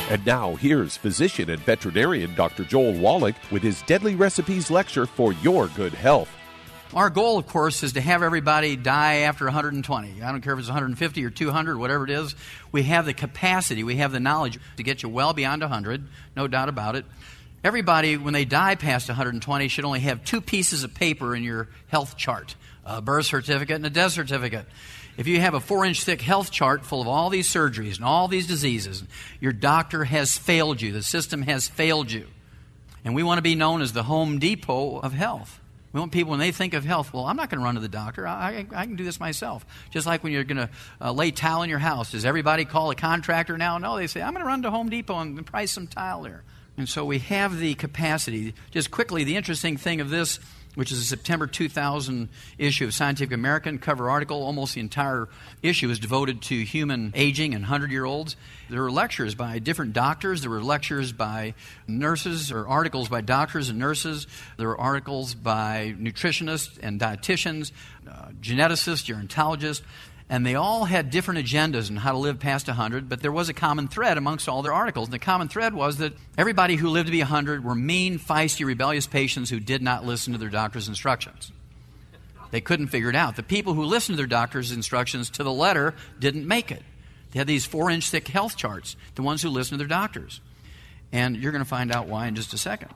And now, here's physician and veterinarian Dr. Joel Wallach with his Deadly Recipes lecture for your good health. Our goal, of course, is to have everybody die after 120. I don't care if it's 150 or 200, whatever it is. We have the capacity, we have the knowledge to get you well beyond 100, no doubt about it. Everybody, when they die past 120, should only have 2 pieces of paper in your health chart, a birth certificate and a death certificate. If you have a 4-inch thick health chart full of all these surgeries and all these diseases, your doctor has failed you. The system has failed you. And we want to be known as the Home Depot of health. We want people, when they think of health, well, I'm not going to run to the doctor. I can do this myself. Just like when you're going to lay tile in your house. Does everybody call a contractor now? No, they say, I'm going to run to Home Depot and price some tile there. And so we have the capacity. Just quickly, the interesting thing of this, which is a September 2000 issue of Scientific American, cover article. Almost the entire issue is devoted to human aging and 100-year-olds. There were lectures by different doctors. There were lectures by nurses, or articles by doctors and nurses. There were articles by nutritionists and dietitians, geneticists, gerontologists. And they all had different agendas on how to live past 100, but there was a common thread amongst all their articles. And the common thread was that everybody who lived to be 100 were mean, feisty, rebellious patients who did not listen to their doctor's instructions. They couldn't figure it out. The people who listened to their doctor's instructions to the letter didn't make it. They had these 4-inch thick health charts, the ones who listened to their doctors. And you're going to find out why in just a second.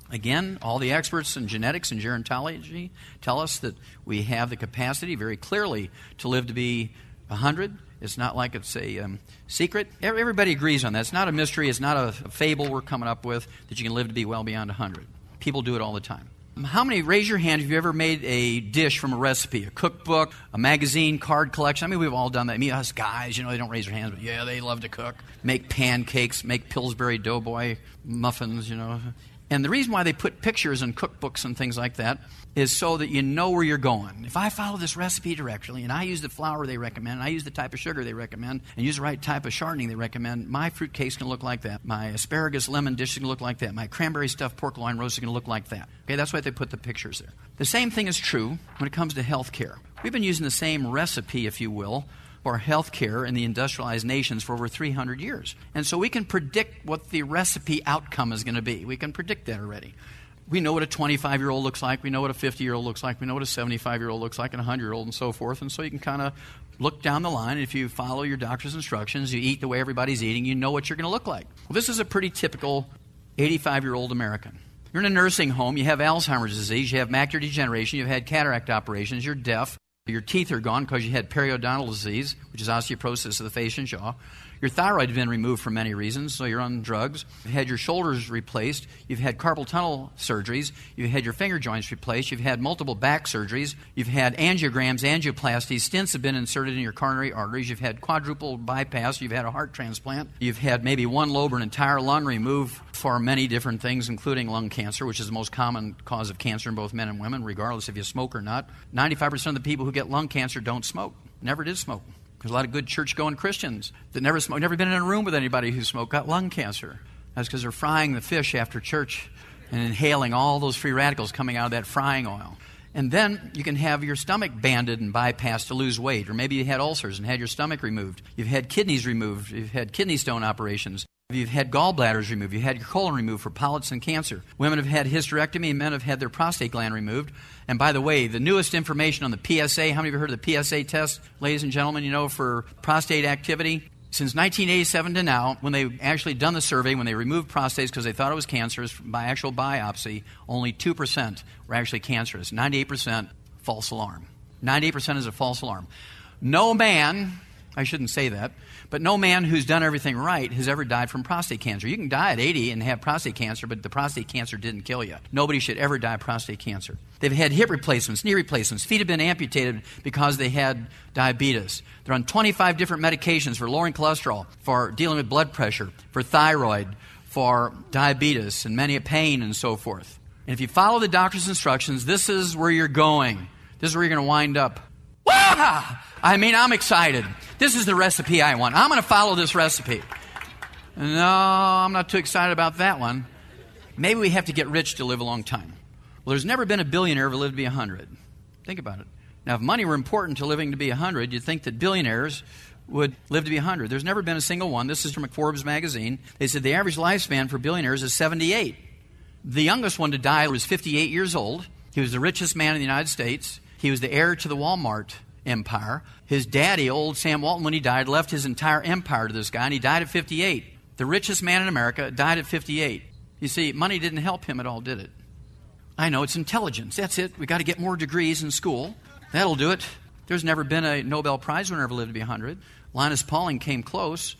Again, all the experts in genetics and gerontology tell us that we have the capacity very clearly to live to be 100. It's not like it's a secret. Everybody agrees on that. It's not a mystery. It's not a fable we're coming up with that you can live to be well beyond 100. People do it all the time. How many, raise your hand, have you ever made a dish from a recipe, a cookbook, a magazine, card collection? I mean, we've all done that. I mean, us guys, they don't raise their hands, but yeah, they love to cook. Make pancakes, make Pillsbury Doughboy muffins, And the reason why they put pictures in cookbooks and things like that is so that you know where you're going. If I follow this recipe directly and I use the flour they recommend, and I use the type of sugar they recommend, and use the right type of shortening they recommend, my fruit cake's going to look like that. My asparagus lemon dish is going to look like that. My cranberry stuffed pork loin roast is going to look like that. Okay, that's why they put the pictures there. The same thing is true when it comes to health care. We've been using the same recipe, if you will, for health care in the industrialized nations for over 300 years. And so we can predict what the recipe outcome is going to be. We can predict that already. We know what a 25-year-old looks like. We know what a 50-year-old looks like. We know what a 75-year-old looks like and a 100-year-old and so forth. And so you can kind of look down the line. If you follow your doctor's instructions, you eat the way everybody's eating, you know what you're going to look like. Well, this is a pretty typical 85-year-old American. You're in a nursing home. You have Alzheimer's disease. You have macular degeneration. You've had cataract operations. You're deaf. Your teeth are gone because you had periodontal disease, which is osteoporosis of the face and jaw. Your thyroid has been removed for many reasons, so you're on drugs. You've had your shoulders replaced. You've had carpal tunnel surgeries. You've had your finger joints replaced. You've had multiple back surgeries. You've had angiograms, angioplasties. Stents have been inserted in your coronary arteries. You've had quadruple bypass. You've had a heart transplant. You've had maybe one lobe or an entire lung removed for many different things, including lung cancer, which is the most common cause of cancer in both men and women, regardless if you smoke or not. 95% of the people who get lung cancer don't smoke. Never did smoke. There's a lot of good church-going Christians that never smoked, never been in a room with anybody who smoked, got lung cancer. That's because they're frying the fish after church and inhaling all those free radicals coming out of that frying oil. And then you can have your stomach banded and bypassed to lose weight. Or maybe you had ulcers and had your stomach removed. You've had kidneys removed. You've had kidney stone operations. You've had gallbladders removed. You've had your colon removed for polyps and cancer. Women have had hysterectomy, and men have had their prostate gland removed. And by the way, the newest information on the PSA, how many of you heard of the PSA test, ladies and gentlemen, for prostate activity? Since 1987 to now, when they actually done the survey, when they removed prostates because they thought it was cancerous by actual biopsy, only 2% were actually cancerous. 98% false alarm. 98% is a false alarm. No man, I shouldn't say that, but no man who's done everything right has ever died from prostate cancer. You can die at 80 and have prostate cancer, but the prostate cancer didn't kill you. Nobody should ever die of prostate cancer. They've had hip replacements, knee replacements. Feet have been amputated because they had diabetes. They're on 25 different medications for lowering cholesterol, for dealing with blood pressure, for thyroid, for diabetes, and many pain and so forth. And if you follow the doctor's instructions, this is where you're going. This is where you're going to wind up. Wah! I'm excited. This is the recipe I want. I'm going to follow this recipe. No, I'm not too excited about that one. Maybe we have to get rich to live a long time. Well, there's never been a billionaire who lived to be 100. Think about it. Now, if money were important to living to be 100, you'd think that billionaires would live to be 100. There's never been a single one. This is from Forbes magazine. They said the average lifespan for billionaires is 78. The youngest one to die was 58 years old. He was the richest man in the United States. He was the heir to the Walmart empire. His daddy, old Sam Walton, when he died, left his entire empire to this guy, and he died at 58. The richest man in America died at 58. You see, money didn't help him at all, did it? I know, it's intelligence. That's it. We've got to get more degrees in school. That'll do it. There's never been a Nobel Prize winner ever lived to be 100. Linus Pauling came close.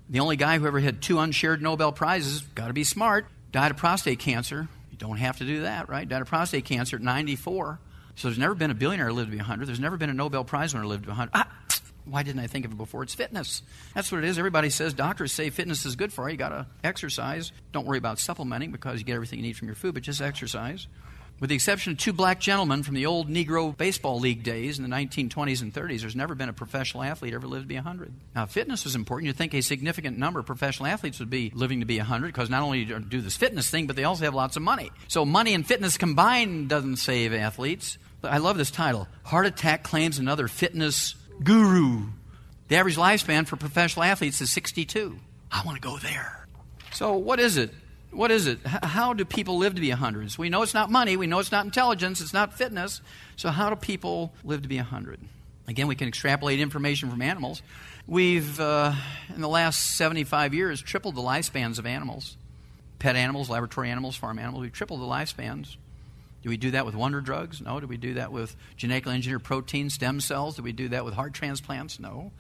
The only guy who ever had 2 unshared Nobel Prizes, got to be smart, died of prostate cancer. You don't have to do that, right? Died of prostate cancer at 94. So there's never been a billionaire who lived to be 100. There's never been a Nobel Prize winner who lived to be 100. Why didn't I think of it before? It's fitness. That's what it is. Everybody says, doctors say fitness is good for you. You got to exercise. Don't worry about supplementing because you get everything you need from your food, but just exercise. With the exception of 2 black gentlemen from the old Negro baseball league days in the 1920s and 30s, there's never been a professional athlete ever lived to be 100. Now, if fitness was important, you'd think a significant number of professional athletes would be living to be 100 because not only do this fitness thing, but they also have lots of money. So money and fitness combined doesn't save athletes. But I love this title. Heart attack claims another fitness guru. The average lifespan for professional athletes is 62. I want to go there. So what is it? What is it? How do people live to be 100? We know it's not money. We know it's not intelligence. It's not fitness. So how do people live to be 100? Again, we can extrapolate information from animals. We've, in the last 75 years, tripled the lifespans of animals. Pet animals, laboratory animals, farm animals. We've tripled the lifespans. Do we do that with wonder drugs? No. Do we do that with genetically engineered protein, stem cells? Do we do that with heart transplants? No.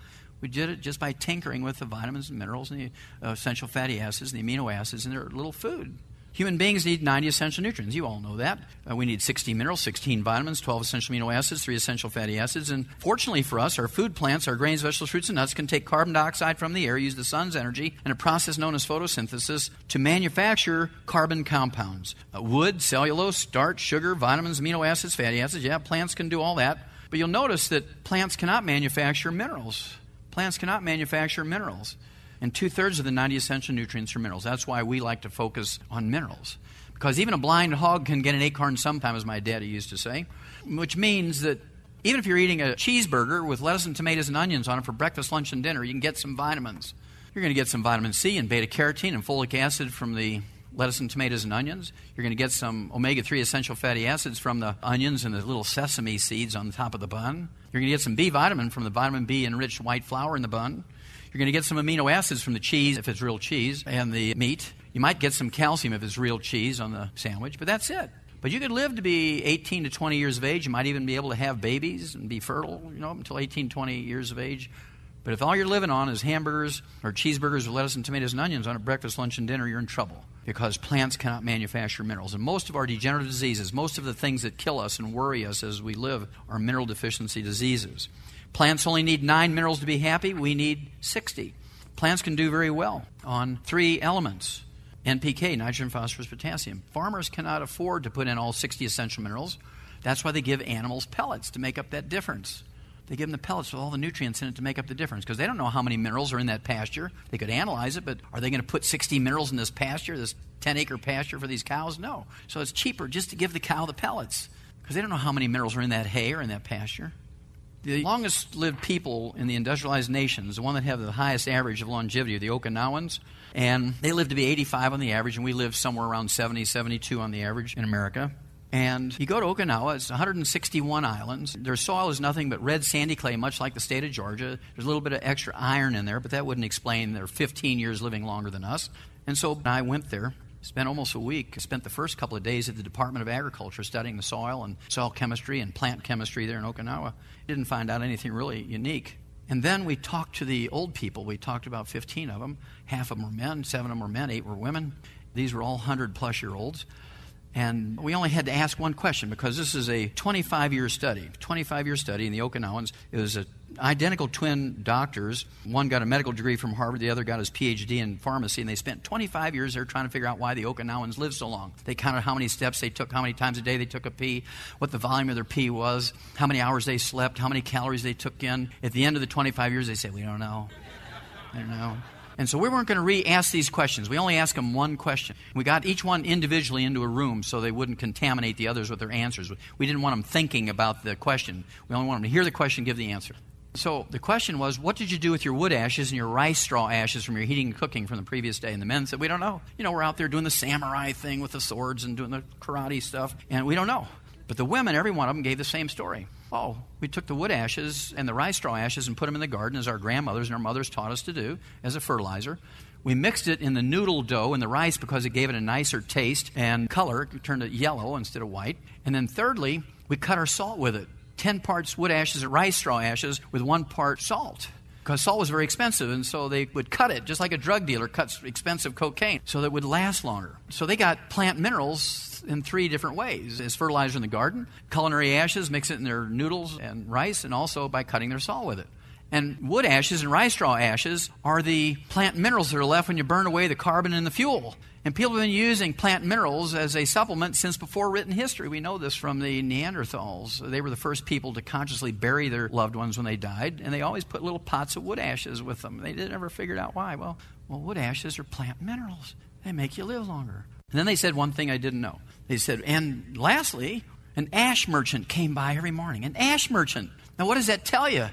We did it just by tinkering with the vitamins and minerals and the essential fatty acids and the amino acids in their little food. Human beings need 90 essential nutrients. You all know that. We need 16 minerals, 16 vitamins, 12 essential amino acids, 3 essential fatty acids. And fortunately for us, our food plants, our grains, vegetables, fruits, and nuts can take carbon dioxide from the air, use the sun's energy, and a process known as photosynthesis to manufacture carbon compounds. Wood, cellulose, starch, sugar, vitamins, amino acids, fatty acids. Yeah, plants can do all that. But you'll notice that plants cannot manufacture minerals. Plants cannot manufacture minerals. And 2/3 of the 90 essential nutrients are minerals. That's why we like to focus on minerals. Because even a blind hog can get an acorn sometime, as my daddy used to say. Which means that even if you're eating a cheeseburger with lettuce and tomatoes and onions on it for breakfast, lunch, and dinner, you can get some vitamins. You're going to get some vitamin C and beta-carotene and folic acid from the lettuce and tomatoes and onions. You're going to get some omega-3 essential fatty acids from the onions and the little sesame seeds on the top of the bun. You're going to get some B vitamin from the vitamin B-enriched white flour in the bun. You're going to get some amino acids from the cheese, if it's real cheese, and the meat. You might get some calcium if it's real cheese on the sandwich, but that's it. But you could live to be 18 to 20 years of age. You might even be able to have babies and be fertile, until 18, 20 years of age. But if all you're living on is hamburgers or cheeseburgers with lettuce and tomatoes and onions on at breakfast, lunch, and dinner, you're in trouble because plants cannot manufacture minerals. And most of our degenerative diseases, most of the things that kill us and worry us as we live are mineral deficiency diseases. Plants only need 9 minerals to be happy. We need 60. Plants can do very well on 3 elements: NPK, nitrogen, phosphorus, potassium. Farmers cannot afford to put in all 60 essential minerals. That's why they give animals pellets to make up that difference. They give them the pellets with all the nutrients in it to make up the difference because they don't know how many minerals are in that pasture. They could analyze it, but are they going to put 60 minerals in this pasture, this 10-acre pasture for these cows? No. So it's cheaper just to give the cow the pellets because they don't know how many minerals are in that hay or in that pasture. The longest-lived people in the industrialized nations, the one that have the highest average of longevity, are the Okinawans. And they live to be 85 on the average, and we live somewhere around 70, 72 on the average in America. And you go to Okinawa, it's 161 islands. Their soil is nothing but red sandy clay, much like the state of Georgia. There's a little bit of extra iron in there, but that wouldn't explain their 15 years living longer than us. And so I went there. Spent almost a week. Spent the first couple of days at the Department of Agriculture studying the soil and soil chemistry and plant chemistry there in Okinawa. Didn't find out anything really unique. And then we talked to the old people. We talked about 15 of them. Half of them were men, 7 of them were men, 8 were women. These were all 100-plus-year-olds. And we only had to ask one question because this is a 25-year study. 25-year study in the Okinawans. It was identical twin doctors. One got a medical degree from Harvard. The other got his Ph.D. in pharmacy. And they spent 25 years there trying to figure out why the Okinawans lived so long. They counted how many steps they took, how many times a day they took a pee, what the volume of their pee was, how many hours they slept, how many calories they took in. At the end of the 25 years, they said, we don't know. I don't know. And so we weren't going to re-ask these questions. We only asked them one question. We got each one individually into a room so they wouldn't contaminate the others with their answers. We didn't want them thinking about the question. We only wanted them to hear the question, give the answer. So the question was, what did you do with your wood ashes and your rice straw ashes from your heating and cooking from the previous day? And the men said, we don't know. We're out there doing the samurai thing with the swords and doing the karate stuff, and we don't know. But the women, every one of them, gave the same story. Oh, we took the wood ashes and the rice straw ashes and put them in the garden, as our grandmothers and our mothers taught us to do, as a fertilizer. We mixed it in the noodle dough and the rice because it gave it a nicer taste and color. It turned it yellow instead of white. And then thirdly, we cut our salt with it. 10 parts wood ashes and rice straw ashes with 1 part salt. Because salt was very expensive, and so they would cut it, just like a drug dealer cuts expensive cocaine, so that it would last longer. So they got plant minerals in 3 different ways. As fertilizer in the garden, culinary ashes, mix it in their noodles and rice, and also by cutting their salt with it. And wood ashes and rice straw ashes are the plant minerals that are left when you burn away the carbon in the fuel. And people have been using plant minerals as a supplement since before written history. We know this from the Neanderthals. They were the first people to consciously bury their loved ones when they died, and they always put little pots of wood ashes with them. They never figured out why. Well, wood ashes are plant minerals. They make you live longer. And then they said one thing I didn't know. They said, and lastly, an ash merchant came by every morning. An ash merchant. Now, what does that tell you?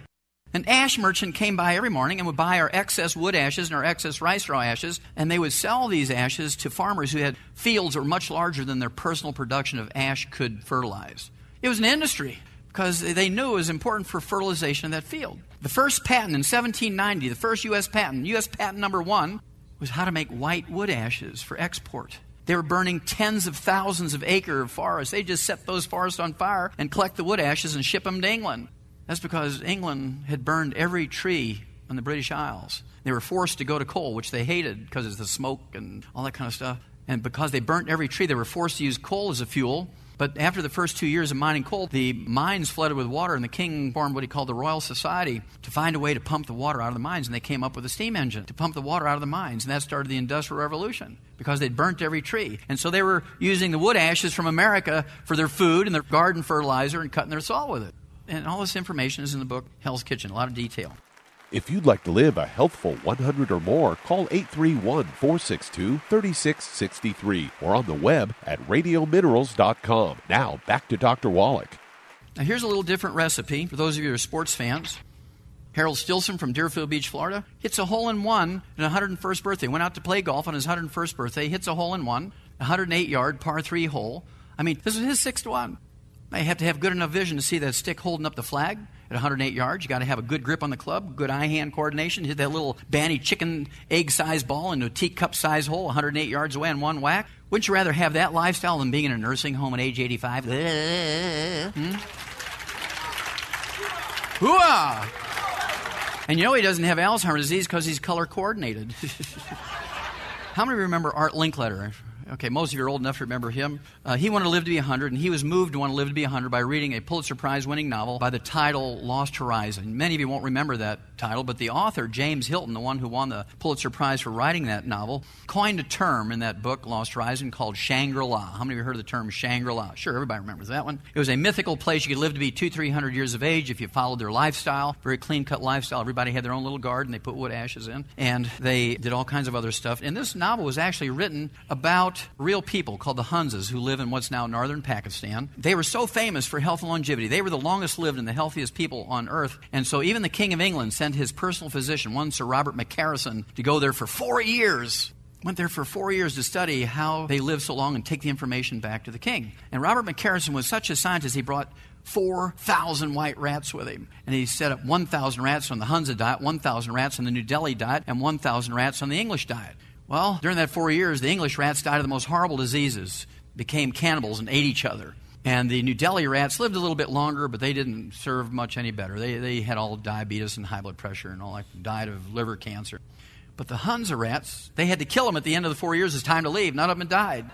An ash merchant came by every morning and would buy our excess wood ashes and our excess rice straw ashes, and they would sell these ashes to farmers who had fields that were much larger than their personal production of ash could fertilize. It was an industry because they knew it was important for fertilization of that field. The first patent in 1790, the first U.S. patent number 1, was how to make white wood ashes for export. They were burning tens of thousands of acres of forests. They just set those forests on fire and collect the wood ashes and ship them to England. That's because England had burned every tree on the British Isles. They were forced to go to coal, which they hated because of the smoke and all that kind of stuff. And because they burnt every tree, they were forced to use coal as a fuel. But after the first 2 years of mining coal, the mines flooded with water, and the king formed what he called the Royal Society to find a way to pump the water out of the mines. And they came up with a steam engine to pump the water out of the mines. And that started the Industrial Revolution because they'd burnt every tree. And so they were using the wood ashes from America for their food and their garden fertilizer and cutting their salt with it. And all this information is in the book, Hell's Kitchen, a lot of detail. If you'd like to live a healthful 100 or more, call 831-462-3663 or on the web at radiominerals.com. Now, back to Dr. Wallach. Now, here's a little different recipe for those of you who are sports fans. Harold Stilson from Deerfield Beach, Florida, hits a hole-in-one at his 101st birthday. Went out to play golf on his 101st birthday, hits a hole-in-one, 108-yard par 3 hole. I mean, this is his 6th one. You have to have good enough vision to see that stick holding up the flag at 108 yards. You got to have a good grip on the club, good eye-hand coordination. Hit that little banty chicken egg-sized ball into a teacup-sized hole 108 yards away in one whack. Wouldn't you rather have that lifestyle than being in a nursing home at age 85? Hooah! And you know he doesn't have Alzheimer's disease because he's color-coordinated. How many remember Art Linkletter? Okay, most of you are old enough to remember him. He wanted to live to be 100, and he was moved to want to live to be 100 by reading a Pulitzer Prize-winning novel by the title Lost Horizon. Many of you won't remember that title, but the author, James Hilton, the one who won the Pulitzer Prize for writing that novel, coined a term in that book, Lost Horizon, called Shangri-La. How many of you heard of the term Shangri-La? Sure, everybody remembers that one. It was a mythical place you could live to be 200-300 years of age if you followed their lifestyle, very clean-cut lifestyle. Everybody had their own little garden. They put wood ashes in, and they did all kinds of other stuff. And this novel was actually written about real people called the Hunzas who live in what's now northern Pakistan. They were so famous for health and longevity. They were the longest lived and the healthiest people on earth. And so even the King of England sent his personal physician, one Sir Robert McCarrison, to go there for 4 years. Went there for 4 years to study how they lived so long and take the information back to the king. And Robert McCarrison was such a scientist, he brought 4,000 white rats with him. And he set up 1,000 rats on the Hunza diet, 1,000 rats on the New Delhi diet, and 1,000 rats on the English diet. Well, during that 4 years, the English rats died of the most horrible diseases, became cannibals and ate each other. And the New Delhi rats lived a little bit longer, but they didn't serve much any better. They had all diabetes and high blood pressure and all that, died of liver cancer. But the Hunza rats, they had to kill them at the end of the 4 years. It's time to leave. None of them had died.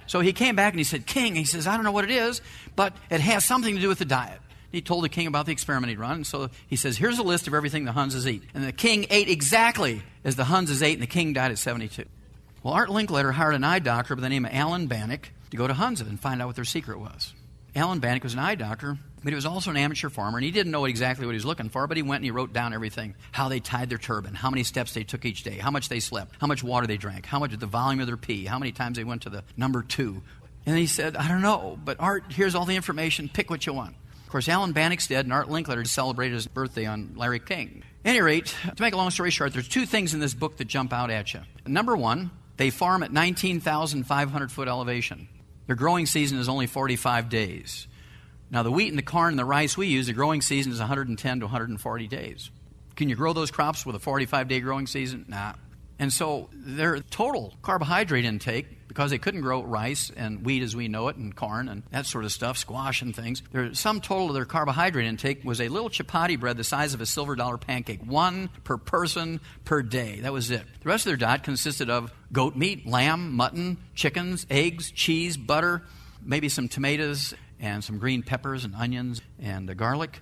So he came back and he said, King, he says, I don't know what it is, but it has something to do with the diet. He told the king about the experiment he'd run. And so he says, here's a list of everything the Hunzas eat. And the king ate exactly as the Hunzas ate, and the king died at 72. Well, Art Linkletter hired an eye doctor by the name of Alan Bannock to go to Hunza and find out what their secret was. Alan Bannock was an eye doctor, but he was also an amateur farmer, and he didn't know exactly what he was looking for, but he went and he wrote down everything. How they tied their turban, how many steps they took each day, how much they slept, how much water they drank, how much the volume of their pee, how many times they went to the number 2. And he said, I don't know, but Art, here's all the information. Pick what you want. Of course, Alan Bannock's dead, and Art Linkletter celebrated his birthday on Larry King. At any rate, to make a long story short, there's two things in this book that jump out at you. Number one, they farm at 19,500-foot elevation. Their growing season is only 45 days. Now, the wheat and the corn and the rice we use, the growing season is 110 to 140 days. Can you grow those crops with a 45-day growing season? Nah. And so their total carbohydrate intake, because they couldn't grow rice and wheat as we know it and corn and that sort of stuff, squash and things, their sum total of their carbohydrate intake was a little chapati bread the size of a silver dollar pancake, one per person per day. That was it. The rest of their diet consisted of goat meat, lamb, mutton, chickens, eggs, cheese, butter, maybe some tomatoes and some green peppers and onions and garlic.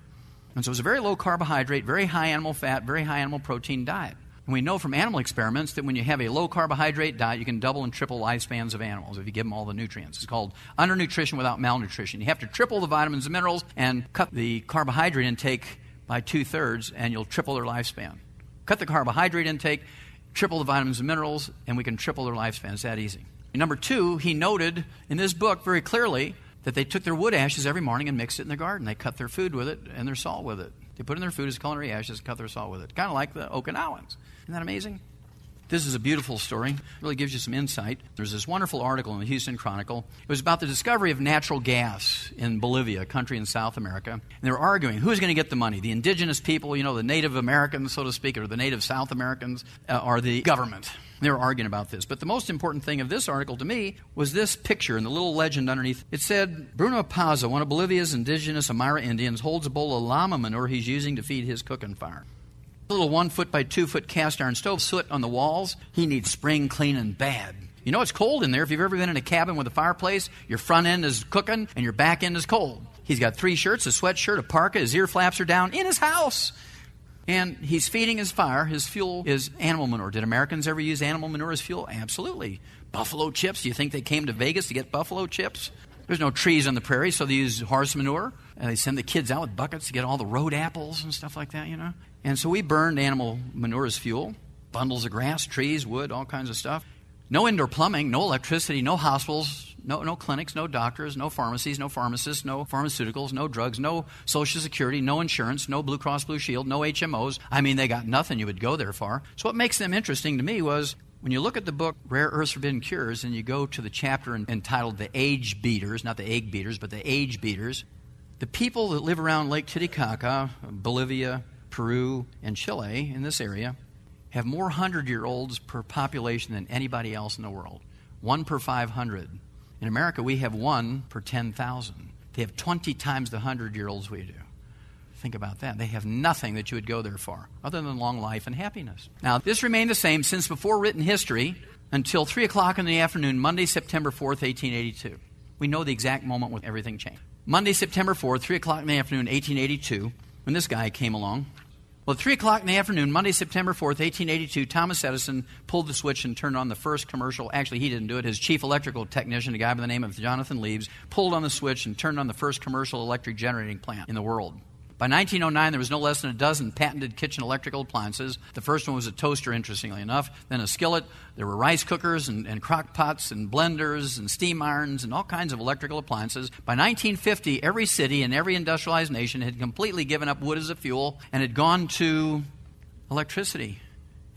And so it was a very low carbohydrate, very high animal fat, very high animal protein diet. And we know from animal experiments that when you have a low carbohydrate diet, you can double and triple lifespans of animals if you give them all the nutrients. It's called undernutrition without malnutrition. You have to triple the vitamins and minerals and cut the carbohydrate intake by 2/3, and you'll triple their lifespan. Cut the carbohydrate intake, triple the vitamins and minerals, and we can triple their lifespan. It's that easy. And number two, he noted in this book very clearly that they took their wood ashes every morning and mixed it in their garden. They cut their food with it and their salt with it. They put in their food as culinary ashes and cut their salt with it. Kind of like the Okinawans. Isn't that amazing? This is a beautiful story. It really gives you some insight. There's this wonderful article in the Houston Chronicle. It was about the discovery of natural gas in Bolivia, a country in South America. And they were arguing, who's going to get the money? The indigenous people, the Native Americans, so to speak, or the Native South Americans, or the government? They were arguing about this. But the most important thing of this article to me was this picture and the little legend underneath. It said, Bruno Paza, one of Bolivia's indigenous Amara Indians, holds a bowl of llama manure he's using to feed his cooking fire. A little 1-foot by 2-foot cast iron stove, soot on the walls. He needs spring cleaning bad. You know it's cold in there. If you've ever been in a cabin with a fireplace, your front end is cooking and your back end is cold. He's got 3 shirts, a sweatshirt, a parka, his ear flaps are down in his house. And he's feeding his fire. His fuel is animal manure. Did Americans ever use animal manure as fuel? Absolutely. Buffalo chips. Do you think they came to Vegas to get buffalo chips? There's no trees on the prairie, so they use horse manure. And they send the kids out with buckets to get all the road apples and stuff like that, And so we burned animal manure as fuel. Bundles of grass, trees, wood, all kinds of stuff. No indoor plumbing, no electricity, no hospitals, no clinics, no doctors, no pharmacies, no pharmacists, no pharmaceuticals, no drugs, no Social Security, no insurance, no Blue Cross Blue Shield, no HMOs. I mean, they got nothing you would go there for. So what makes them interesting to me was when you look at the book Rare Earths Forbidden Cures and you go to the chapter entitled The Age Beaters, not the egg beaters, but the age beaters, the people that live around Lake Titicaca, Bolivia, Peru, and Chile in this area have more 100-year-olds per population than anybody else in the world. 1 per 500. In America, we have 1 per 10,000. They have 20 times the 100-year-olds we do. Think about that. They have nothing that you would go there for other than long life and happiness. Now, this remained the same since before written history until 3 o'clock in the afternoon, Monday, September 4th, 1882. We know the exact moment when everything changed. Monday, September 4th, 3 o'clock in the afternoon, 1882, when this guy came along. Well, at 3 o'clock in the afternoon, Monday, September 4th, 1882, Thomas Edison pulled the switch and turned on the first commercial. Actually, he didn't do it. His chief electrical technician, a guy by the name of Jonathan Leaves, pulled on the switch and turned on the first commercial electric generating plant in the world. By 1909, there was no less than a dozen patented kitchen electrical appliances. The first one was a toaster, interestingly enough, then a skillet. There were rice cookers and crock pots and blenders and steam irons and all kinds of electrical appliances. By 1950, every city and every industrialized nation had completely given up wood as a fuel and had gone to electricity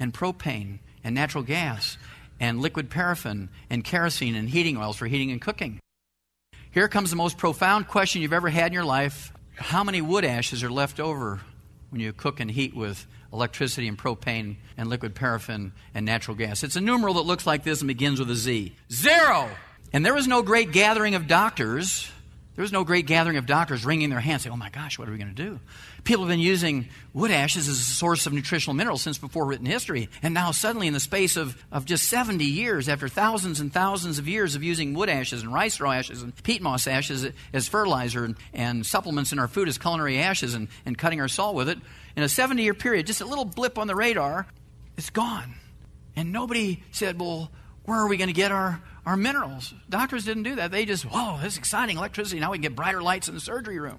and propane and natural gas and liquid paraffin and kerosene and heating oils for heating and cooking. Here comes the most profound question you've ever had in your life. How many wood ashes are left over when you cook and heat with electricity and propane and liquid paraffin and natural gas? It's a numeral that looks like this and begins with a Z. 0! And there was no great gathering of doctors. There was no great gathering of doctors wringing their hands saying, oh my gosh, what are we going to do? People have been using wood ashes as a source of nutritional minerals since before written history. And now suddenly in the space of just 70 years, after thousands and thousands of years of using wood ashes and rice straw ashes and peat moss ashes as fertilizer and supplements in our food as culinary ashes and cutting our salt with it, in a 70-year period, just a little blip on the radar, it's gone. And nobody said, well, where are we going to get our minerals? Doctors didn't do that. They just, whoa, this is exciting, electricity. Now we can get brighter lights in the surgery room.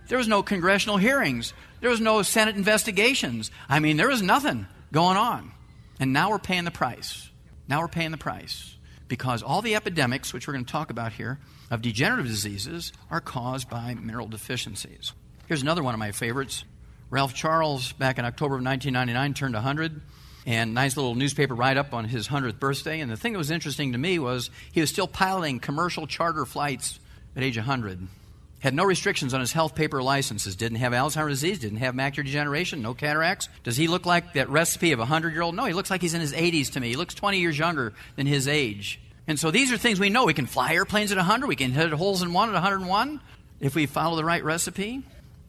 There was no congressional hearings. There was no Senate investigations. I mean, there was nothing going on. And now we're paying the price. Now we're paying the price. because all the epidemics, which we're going to talk about here, of degenerative diseases are caused by mineral deficiencies. Here's another one of my favorites. Ralph Charles, back in October of 1999, turned 100, and nice little newspaper write-up on his 100th birthday. And the thing that was interesting to me was he was still piloting commercial charter flights at age 100. Had no restrictions on his health paper licenses. Didn't have Alzheimer's disease. Didn't have macular degeneration. No cataracts. Does he look like that recipe of a 100-year-old? No, he looks like he's in his 80s to me. He looks 20 years younger than his age. And so these are things we know. We can fly airplanes at 100. We can hit holes in one at 101 if we follow the right recipe.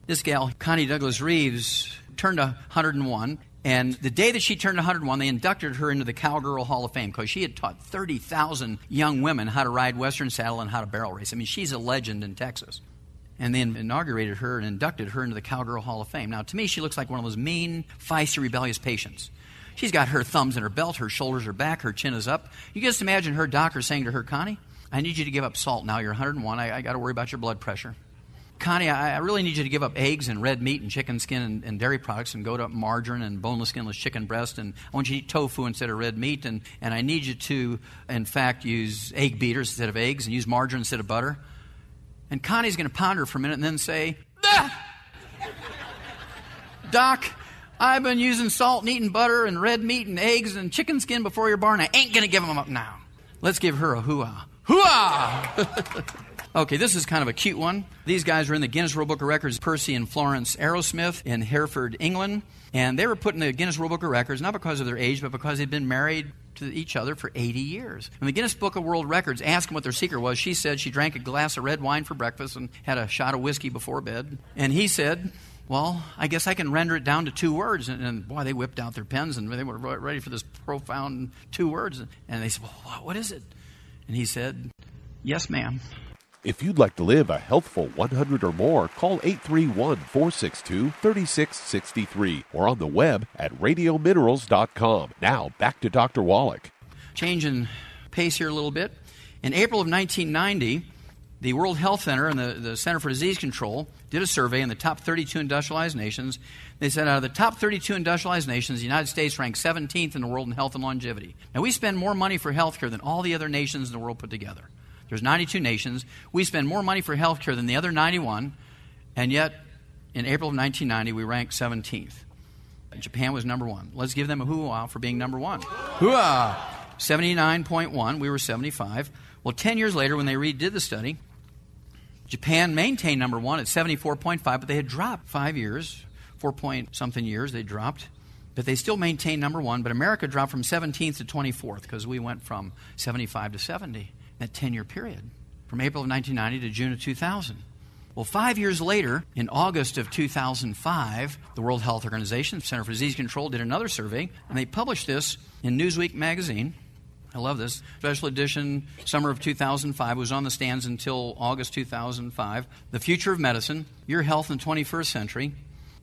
This gal, Connie Douglas Reeves, turned 101. And the day that she turned 101, they inducted her into the Cowgirl Hall of Fame because she had taught 30,000 young women how to ride Western saddle and how to barrel race. I mean, she's a legend in Texas. And they inaugurated her and inducted her into the Cowgirl Hall of Fame. Now, to me, she looks like one of those mean, feisty, rebellious patients. She's got her thumbs in her belt, her shoulders are back, her chin is up. You just imagine her doctor saying to her, Connie, I need you to give up salt now. You're 101. I got to worry about your blood pressure. Connie, I really need you to give up eggs and red meat and chicken skin and dairy products and go to margarine and boneless, skinless chicken breast. And I want you to eat tofu instead of red meat. And I need you to, in fact, use egg beaters instead of eggs and use margarine instead of butter. And Connie's going to ponder for a minute and then say, Doc, I've been using salt and eating butter and red meat and eggs and chicken skin before your bar, and I ain't going to give them up now. Let's give her a hoo-ah. Hoo-ah! Okay, this is kind of a cute one. These guys were in the Guinness World Book of Records, Percy and Florence Arrowsmith in Hereford, England. And they were put in the Guinness World Book of Records, not because of their age, but because they'd been married to each other for 80 years. When the Guinness Book of World Records asked them what their secret was, she said she drank a glass of red wine for breakfast and had a shot of whiskey before bed. And he said, well, I guess I can render it down to 2 words. And boy, they whipped out their pens and they were ready for this profound 2 words. And they said, well, what is it? And he said, yes, ma'am. If you'd like to live a healthful 100 or more, call 831-462-3663 or on the web at radiominerals.com. Now, back to Dr. Wallach. Change in pace here a little bit. In April of 1990, the World Health Center and the Center for Disease Control did a survey in the top 32 industrialized nations. They said out of the top 32 industrialized nations, the United States ranked 17th in the world in health and longevity. Now, we spend more money for health care than all the other nations in the world put together. There's 92 nations. We spend more money for health care than the other 91, and yet in April of 1990, we ranked 17th. Japan was number 1. Let's give them a hoo-ah for being number 1. Hoo-ah! 79.1. We were 75. Well, 10 years later, when they redid the study, Japan maintained number 1 at 74.5, but they had dropped 5 years, 4-point-something years they dropped. But they still maintained number 1, but America dropped from 17th to 24th because we went from 75 to 70. That 10-year period, from April of 1990 to June of 2000. Well, 5 years later, in August of 2005, the World Health Organization, Center for Disease Control, did another survey, and they published this in Newsweek magazine. I love this. Special edition, summer of 2005, was on the stands until August 2005. The Future of Medicine, Your Health in the 21st Century.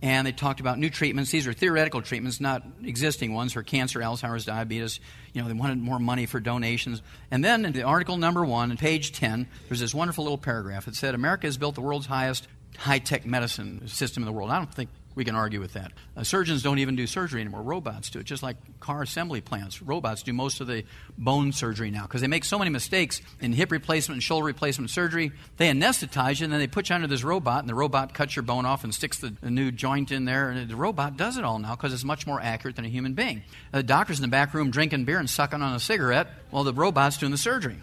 And they talked about new treatments. These are theoretical treatments, not existing ones for cancer, Alzheimer's, diabetes. They wanted more money for donations. And then in the article number 1, on page 10, there's this wonderful little paragraph. It said, America has built the world's highest high-tech medicine system in the world. I don't think we can argue with that. Surgeons don't even do surgery anymore. Robots do it, just like car assembly plants. Robots do most of the bone surgery now because they make so many mistakes in hip replacement and shoulder replacement surgery. They anesthetize you, and then they put you under this robot, and the robot cuts your bone off and sticks the new joint in there. And the robot does it all now because it's much more accurate than a human being. The doctor's in the back room drinking beer and sucking on a cigarette while the robot's doing the surgery.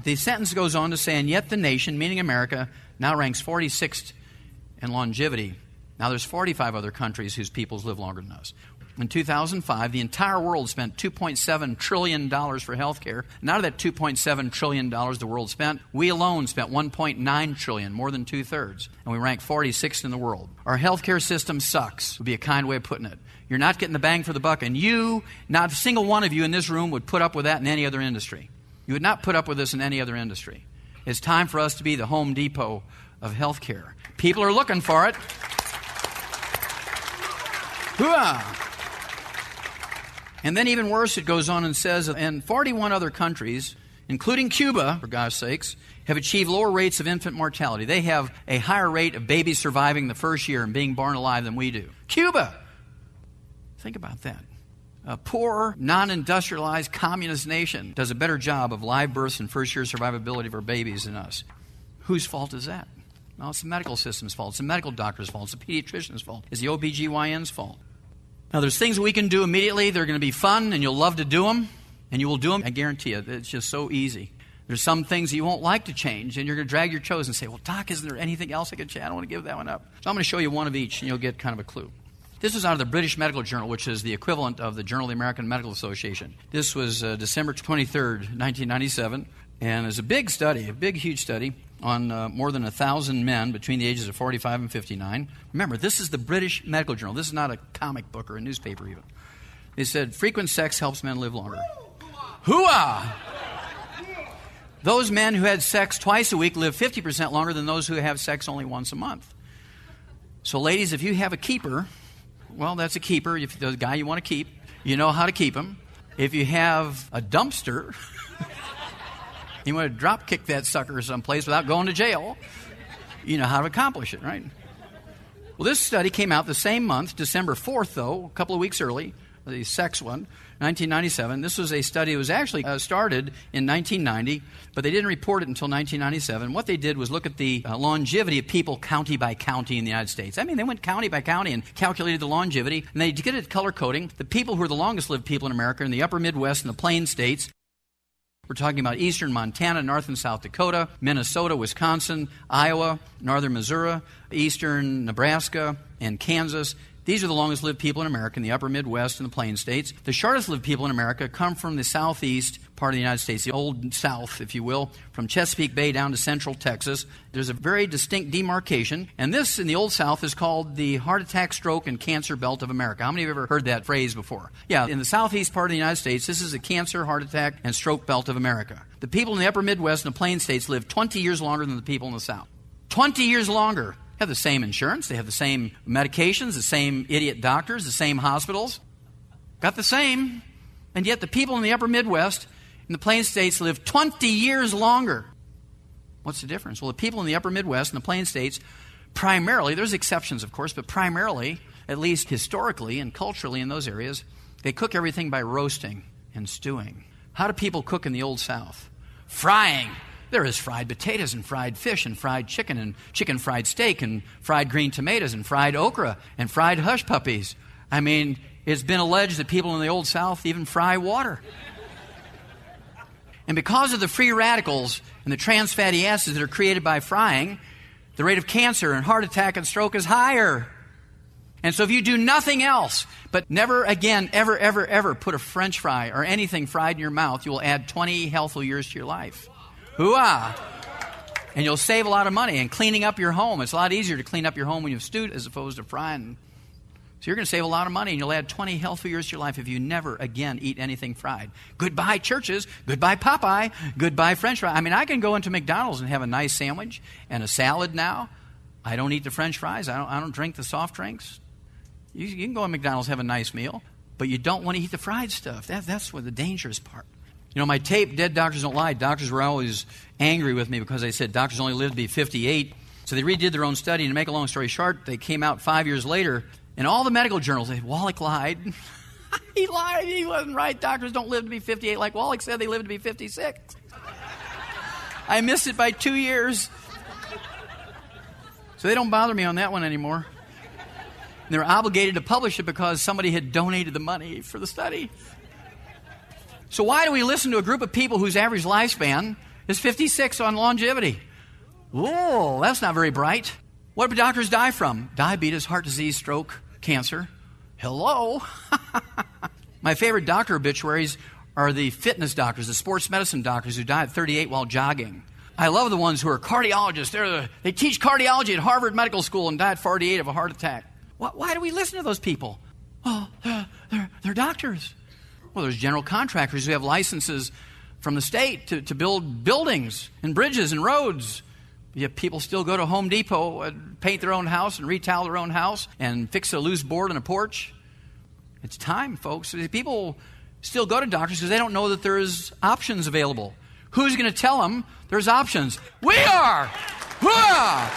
The sentence goes on to say, and yet the nation, meaning America, now ranks 46th in longevity. Now, there's 45 other countries whose peoples live longer than us. In 2005, the entire world spent $2.7 trillion for health care. And out of that $2.7 trillion the world spent, we alone spent $1.9 trillion, more than 2/3. And we rank 46th in the world. Our health care system sucks, would be a kind way of putting it. You're not getting the bang for the buck. And you, not a single one of you in this room, would put up with that in any other industry. You would not put up with this in any other industry. It's time for us to be the Home Depot of health care. People are looking for it. And then even worse, it goes on and says, and 41 other countries, including Cuba, for God's sakes, have achieved lower rates of infant mortality. They have a higher rate of babies surviving the first year and being born alive than we do. Cuba! Think about that. A poor, non-industrialized, communist nation does a better job of live births and first-year survivability of our babies than us. Whose fault is that? Well, it's the medical system's fault. It's the medical doctor's fault. It's the pediatrician's fault. It's the OBGYN's fault. Now, there's things we can do immediately. They're going to be fun, and you'll love to do them, and you will do them. I guarantee you. It's just so easy. There's some things that you won't like to change, and you're going to drag your toes and say, well, Doc, isn't there anything else I could change? I don't want to give that one up. So I'm going to show you one of each, and you'll get kind of a clue. This was out of the British Medical Journal, which is the equivalent of the Journal of the American Medical Association. This was December 23rd, 1997, and it's a big study, a big, huge study on more than 1,000 men between the ages of 45 and 59. Remember, this is the British Medical Journal. This is not a comic book or a newspaper even. They said, frequent sex helps men live longer. Hoo-ah! Those men who had sex twice a week live 50% longer than those who have sex only once a month. So, ladies, if you have a keeper, well, that's a keeper. If the guy you want to keep, you know how to keep him. If you have a dumpster, you want to drop kick that sucker someplace without going to jail, you know how to accomplish it, right? Well, this study came out the same month, December 4th, though, a couple of weeks early, the sex one, 1997. This was a study that was actually started in 1990, but they didn't report it until 1997. What they did was look at the longevity of people county by county in the United States. I mean, they went county by county and calculated the longevity, and they did it color coding. The people who are the longest lived people in America are in the upper Midwest and the Plain States. We're talking about eastern Montana, North and South Dakota, Minnesota, Wisconsin, Iowa, northern Missouri, eastern Nebraska, and Kansas. These are the longest lived people in America in the upper Midwest and the Plain States. The shortest lived people in America come from the southeast part of the United States, the old South, if you will, from Chesapeake Bay down to central Texas. There's a very distinct demarcation, and this in the old South is called the heart attack, stroke, and cancer belt of America. How many of you have ever heard that phrase before? Yeah, in the southeast part of the United States, this is the cancer, heart attack, and stroke belt of America. The people in the upper Midwest and the Plain States live 20 years longer than the people in the South. 20 years longer. Have the same insurance, they have the same medications, the same idiot doctors, the same hospitals. Got the same. And yet the people in the upper Midwest and the Plain States live 20 years longer. What's the difference? Well, the people in the upper Midwest and the Plain States, primarily, there's exceptions of course, but primarily, at least historically and culturally in those areas, they cook everything by roasting and stewing. How do people cook in the old South? Frying. There is fried potatoes and fried fish and fried chicken and chicken fried steak and fried green tomatoes and fried okra and fried hush puppies. I mean, it's been alleged that people in the Old South even fry water. And because of the free radicals and the trans fatty acids that are created by frying, the rate of cancer and heart attack and stroke is higher. And so if you do nothing else, but never again, ever, ever, ever put a French fry or anything fried in your mouth, you will add 20 healthful years to your life. Hoo-ah! And you'll save a lot of money. And cleaning up your home, it's a lot easier to clean up your home when you've stewed as opposed to frying. So you're going to save a lot of money, and you'll add 20 healthful years to your life if you never again eat anything fried. Goodbye churches, goodbye Popeye, goodbye French fry. I mean, I can go into McDonald's and have a nice sandwich and a salad now. I don't eat the French fries. I don't drink the soft drinks. You can go to McDonald's, have a nice meal, but you don't want to eat the fried stuff. That's the dangerous part. You know, my tape, Dead Doctors Don't Lie, doctors were always angry with me because they said doctors only live to be 58. So they redid their own study, and to make a long story short, they came out 5 years later, and all the medical journals, they said, Wallach lied. He lied. He wasn't right. Doctors don't live to be 58 like Wallach said they live to be 56. I missed it by 2 years. So they don't bother me on that one anymore. And they're obligated to publish it because somebody had donated the money for the study. So why do we listen to a group of people whose average lifespan is 56 on longevity? Whoa, that's not very bright. What do doctors die from? Diabetes, heart disease, stroke, cancer. Hello? My favorite doctor obituaries are the fitness doctors, the sports medicine doctors who die at 38 while jogging. I love the ones who are cardiologists. They teach cardiology at Harvard Medical School and die at 48 of a heart attack. Why do we listen to those people? Well, they're doctors. Well, there's general contractors who have licenses from the state to build buildings and bridges and roads. Yet people still go to Home Depot and paint their own house and retile their own house and fix a loose board on a porch. It's time, folks. People still go to doctors because they don't know that there's options available. Who's going to tell them there's options? We are! Hurrah!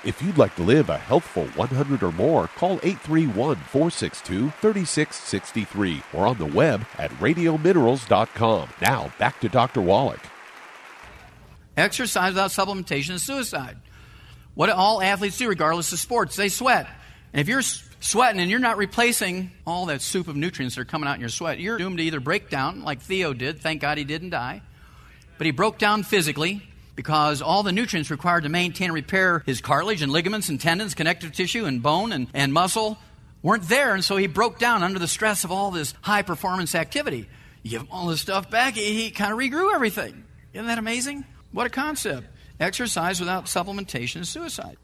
If you'd like to live a healthful 100 or more, call 831-462-3663 or on the web at radiominerals.com. Now, back to Dr. Wallach. Exercise without supplementation is suicide. What do all athletes do regardless of sports? They sweat. And if you're sweating and you're not replacing all that soup of nutrients that are coming out in your sweat, you're doomed to either break down like Theo did. Thank God he didn't die. But he broke down physically because all the nutrients required to maintain and repair his cartilage and ligaments and tendons, connective tissue and bone and muscle weren't there. And so he broke down under the stress of all this high-performance activity. You give him all this stuff back, he kind of regrew everything. Isn't that amazing? What a concept. Exercise without supplementation is suicide.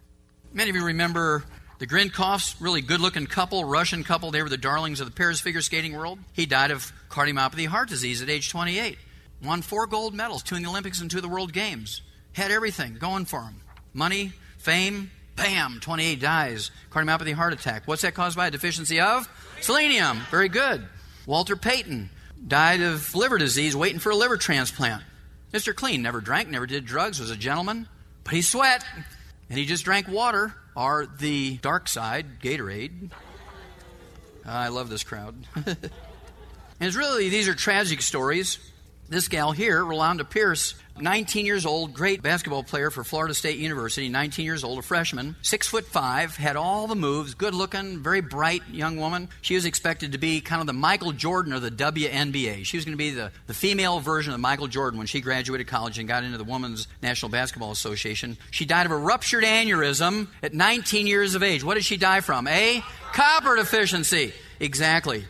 Many of you remember the Grinkoffs, really good-looking couple, Russian couple. They were the darlings of the pairs figure skating world. He died of cardiomyopathy heart disease at age 28. Won 4 gold medals, 2 in the Olympics and 2 of the World Games. Had everything going for him. Money, fame, bam, 28 dies. Cardiomyopathy heart attack. What's that caused by? A deficiency of selenium. Very good. Walter Payton died of liver disease, waiting for a liver transplant. Mr. Clean, never drank, never did drugs, was a gentleman, but he sweat, and he just drank water, or the dark side, Gatorade. I love this crowd. And it's really, these are tragic stories. This gal here, Rolanda Pearce, 19 years old, great basketball player for Florida State University, 19 years old, a freshman, 6'5", had all the moves, good-looking, very bright young woman. She was expected to be kind of the Michael Jordan of the WNBA. She was going to be the female version of Michael Jordan when she graduated college and got into the Women's National Basketball Association. She died of a ruptured aneurysm at 19 years of age. What did she die from? A copper deficiency. Exactly.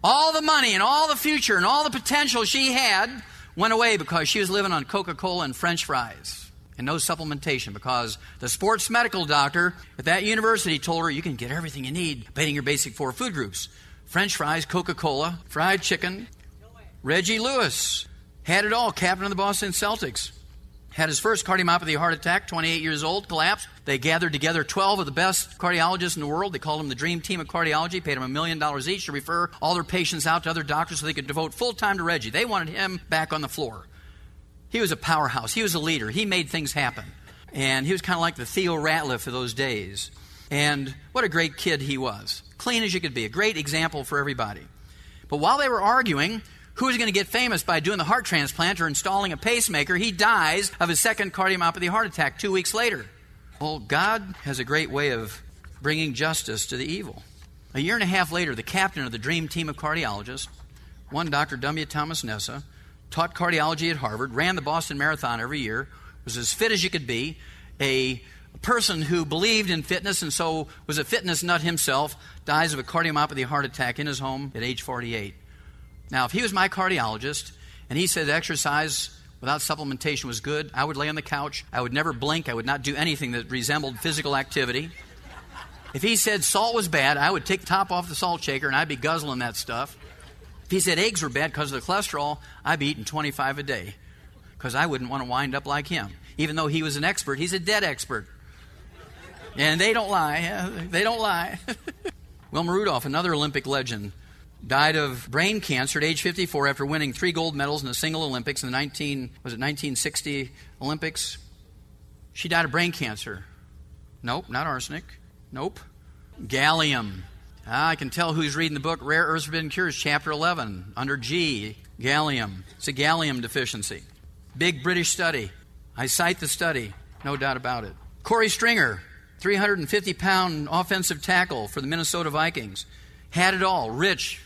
All the money and all the future and all the potential she had went away because she was living on Coca-Cola and French fries and no supplementation, because the sports medical doctor at that university told her you can get everything you need by eating your basic 4 food groups. French fries, Coca-Cola, fried chicken. Reggie Lewis had it all, captain of the Boston Celtics. Had his first cardiomyopathy heart attack, 28 years old, collapsed. They gathered together 12 of the best cardiologists in the world. They called them the Dream Team of Cardiology, paid them $1 million each to refer all their patients out to other doctors so they could devote full time to Reggie. They wanted him back on the floor. He was a powerhouse. He was a leader. He made things happen. And he was kind of like the Theo Ratliff of those days. And what a great kid he was. Clean as you could be. A great example for everybody. But while they were arguing who was going to get famous by doing the heart transplant or installing a pacemaker, he dies of his second cardiomyopathy heart attack 2 weeks later. Well, God has a great way of bringing justice to the evil. A year and a half later, the captain of the Dream Team of Cardiologists, one Dr. W. Thomas Nessa, taught cardiology at Harvard, ran the Boston Marathon every year, was as fit as you could be, a person who believed in fitness and so was a fitness nut himself, dies of a cardiomyopathy heart attack in his home at age 48. Now, if he was my cardiologist and he said exercise without supplementation was good, I would lay on the couch. I would never blink. I would not do anything that resembled physical activity. If he said salt was bad, I would take the top off the salt shaker and I'd be guzzling that stuff. If he said eggs were bad because of the cholesterol, I'd be eating 25 a day because I wouldn't want to wind up like him. Even though he was an expert, he's a dead expert. And they don't lie. They don't lie. Wilma Rudolph, another Olympic legend, died of brain cancer at age 54 after winning 3 gold medals in a single Olympics in the 1960 Olympics. She died of brain cancer. Nope, not arsenic. Nope. Gallium. I can tell who's reading the book Rare Earths Forbidden Cures, Chapter 11, under G, gallium. It's a gallium deficiency. Big British study. I cite the study, no doubt about it. Corey Stringer, 350-pound offensive tackle for the Minnesota Vikings. Had it all, rich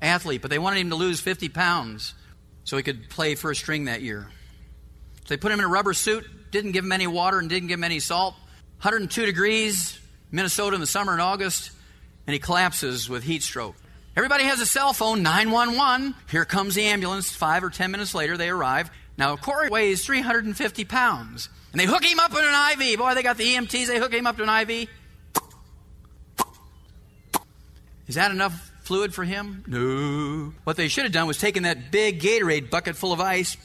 athlete, but they wanted him to lose 50 pounds so he could play first string that year. So they put him in a rubber suit, didn't give him any water and didn't give him any salt. 102 degrees, Minnesota in the summer in August, and he collapses with heat stroke. Everybody has a cell phone, 911. Here comes the ambulance. 5 or 10 minutes later, they arrive. Now, Corey weighs 350 pounds, and they hook him up in an IV. Boy, they got the EMTs, they hook him up to an IV. Is that enough fluid for him? No. What they should have done was taken that big Gatorade bucket full of ice,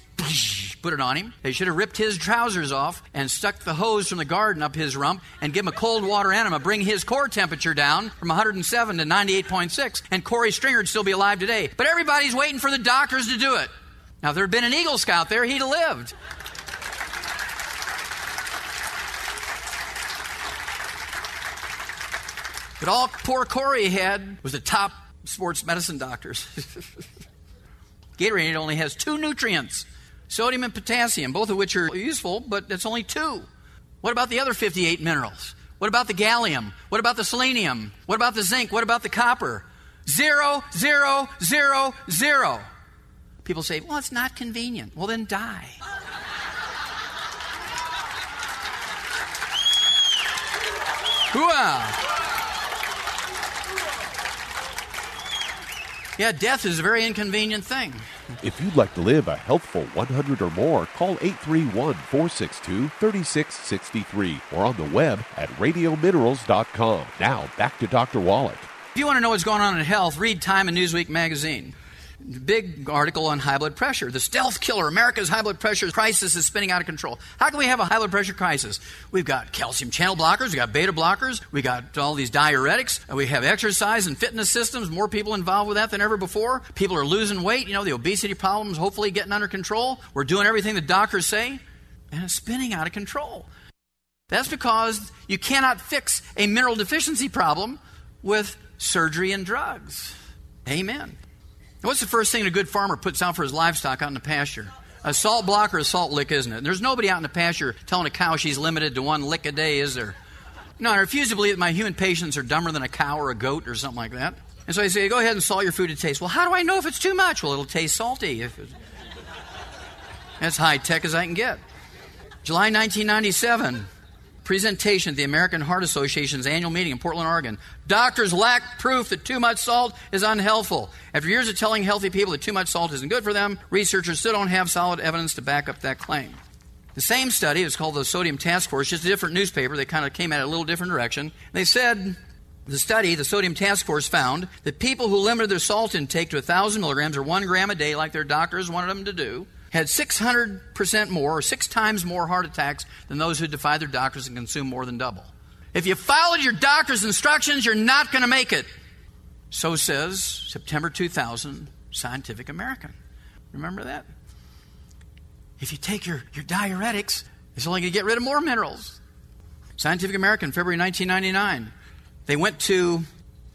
put it on him. They should have ripped his trousers off and stuck the hose from the garden up his rump and give him a cold water enema, bring his core temperature down from 107 to 98.6, and Corey Stringer would still be alive today. But everybody's waiting for the doctors to do it. Now, if there had been an Eagle Scout there, he'd have lived. But all poor Corey had was the top sports medicine doctors. Gatorade only has 2 nutrients, sodium and potassium, both of which are useful, but it's only 2. What about the other 58 minerals? What about the gallium? What about the selenium? What about the zinc? What about the copper? 0, 0, 0, 0. People say, well, it's not convenient. Well, then die. Hooah! Yeah, death is a very inconvenient thing. If you'd like to live a healthful 100 or more, call 831-462-3663 or on the web at radiominerals.com. Now, back to Dr. Wallach. If you want to know what's going on in health, read Time and Newsweek magazine. Big article on high blood pressure. The stealth killer, America's high blood pressure crisis is spinning out of control. How can we have a high blood pressure crisis? We've got calcium channel blockers, we've got beta blockers, we got all these diuretics, we have exercise and fitness systems, more people involved with that than ever before. People are losing weight, the obesity problem is hopefully getting under control. We're doing everything the doctors say, and it's spinning out of control. That's because you cannot fix a mineral deficiency problem with surgery and drugs. Amen. What's the first thing a good farmer puts out for his livestock out in the pasture? A salt block or a salt lick, isn't it? There's nobody out in the pasture telling a cow she's limited to 1 lick a day, is there? No, I refuse to believe that my human patients are dumber than a cow or a goat or something like that. And so I say, go ahead and salt your food to taste. Well, how do I know if it's too much? Well, it'll taste salty. That's high tech as I can get. July 1997. Presentation at the American Heart Association's annual meeting in Portland, Oregon. Doctors lack proof that too much salt is unhealthful. After years of telling healthy people that too much salt isn't good for them, researchers still don't have solid evidence to back up that claim. The same study, it's called the Sodium Task Force, just a different newspaper. They kind of came at it a little different direction. They said the study, the Sodium Task Force, found that people who limited their salt intake to 1,000 milligrams or 1 gram a day like their doctors wanted them to do had 600% more or 6 times more heart attacks than those who defied their doctors and consumed more than double. If you followed your doctor's instructions, you're not going to make it. So says September 2000 Scientific American. Remember that? If you take your diuretics, it's only going to get rid of more minerals. Scientific American, February 1999. They went to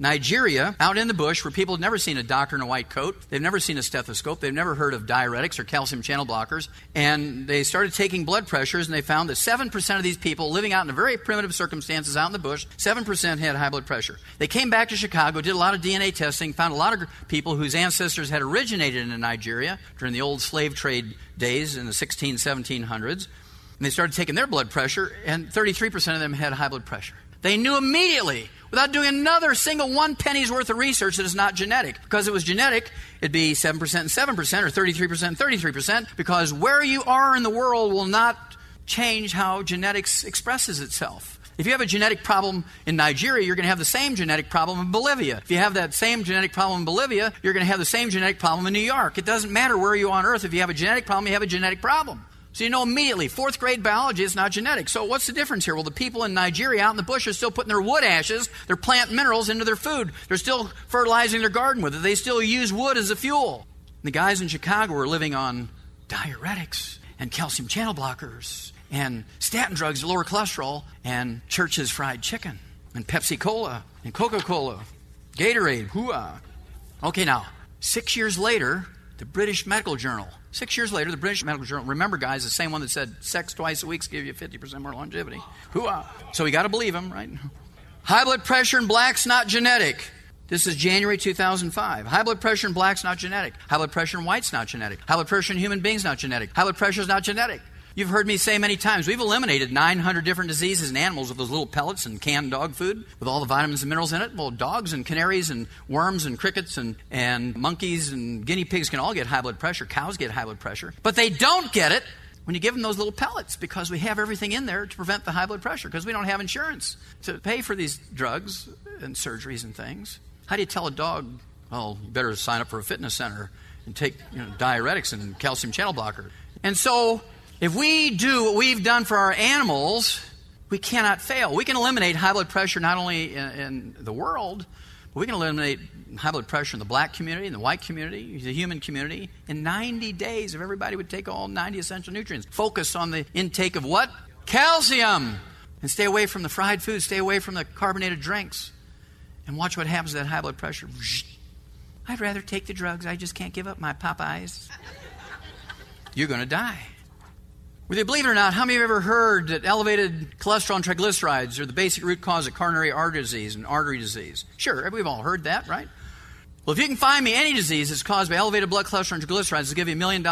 Nigeria, out in the bush, where people had never seen a doctor in a white coat. They've never seen a stethoscope. They've never heard of diuretics or calcium channel blockers. And they started taking blood pressures, and they found that 7% of these people living out in very primitive circumstances out in the bush, 7% had high blood pressure. They came back to Chicago, did a lot of DNA testing, found a lot of people whose ancestors had originated in Nigeria during the old slave trade days in the 1700s. And they started taking their blood pressure, and 33% of them had high blood pressure. They knew immediately, without doing another single 1 penny's worth of research, that it's not genetic. Because if it was genetic, it'd be 7% and 7% or 33% and 33%, because where you are in the world will not change how genetics expresses itself. If you have a genetic problem in Nigeria, you're going to have the same genetic problem in Bolivia. If you have that same genetic problem in Bolivia, you're going to have the same genetic problem in New York. It doesn't matter where you are on Earth. If you have a genetic problem, you have a genetic problem. So you know immediately, 4th grade biology is not genetic. So what's the difference here? Well, the people in Nigeria out in the bush are still putting their wood ashes, their plant minerals into their food. They're still fertilizing their garden with it. They still use wood as a fuel. And the guys in Chicago are living on diuretics and calcium channel blockers and statin drugs to lower cholesterol and Church's fried chicken and Pepsi-Cola and Coca-Cola, Gatorade, hooah. Okay, now, 6 years later, the British Medical Journal. 6 years later, the British Medical Journal, remember guys, the same one that said sex twice a week gives you 50% more longevity. Hooah. So we got to believe him, right? High blood pressure in blacks not genetic. This is January 2005. High blood pressure in blacks not genetic. High blood pressure in whites not genetic. High blood pressure in human beings not genetic. High blood pressure is not genetic. You've heard me say many times, we've eliminated 900 different diseases in animals with those little pellets and canned dog food with all the vitamins and minerals in it. Well, dogs and canaries and worms and crickets and monkeys and guinea pigs can all get high blood pressure. Cows get high blood pressure. But they don't get it when you give them those little pellets, because we have everything in there to prevent the high blood pressure, because we don't have insurance to pay for these drugs and surgeries and things. How do you tell a dog, well, you better sign up for a fitness center and take diuretics and calcium channel blocker? And so if we do what we've done for our animals, we cannot fail. We can eliminate high blood pressure not only in the world, but we can eliminate high blood pressure in the black community, in the white community, the human community, in 90 days if everybody would take all 90 essential nutrients. Focus on the intake of what? Calcium! And stay away from the fried foods, stay away from the carbonated drinks. And watch what happens to that high blood pressure. I'd rather take the drugs. I just can't give up my Popeyes. You're going to die. Whether you believe it or not, how many of you have ever heard that elevated cholesterol and triglycerides are the basic root cause of coronary artery disease and artery disease? Sure, we've all heard that, right? Well, if you can find me any disease that's caused by elevated blood cholesterol and triglycerides, I'll give you $1 million.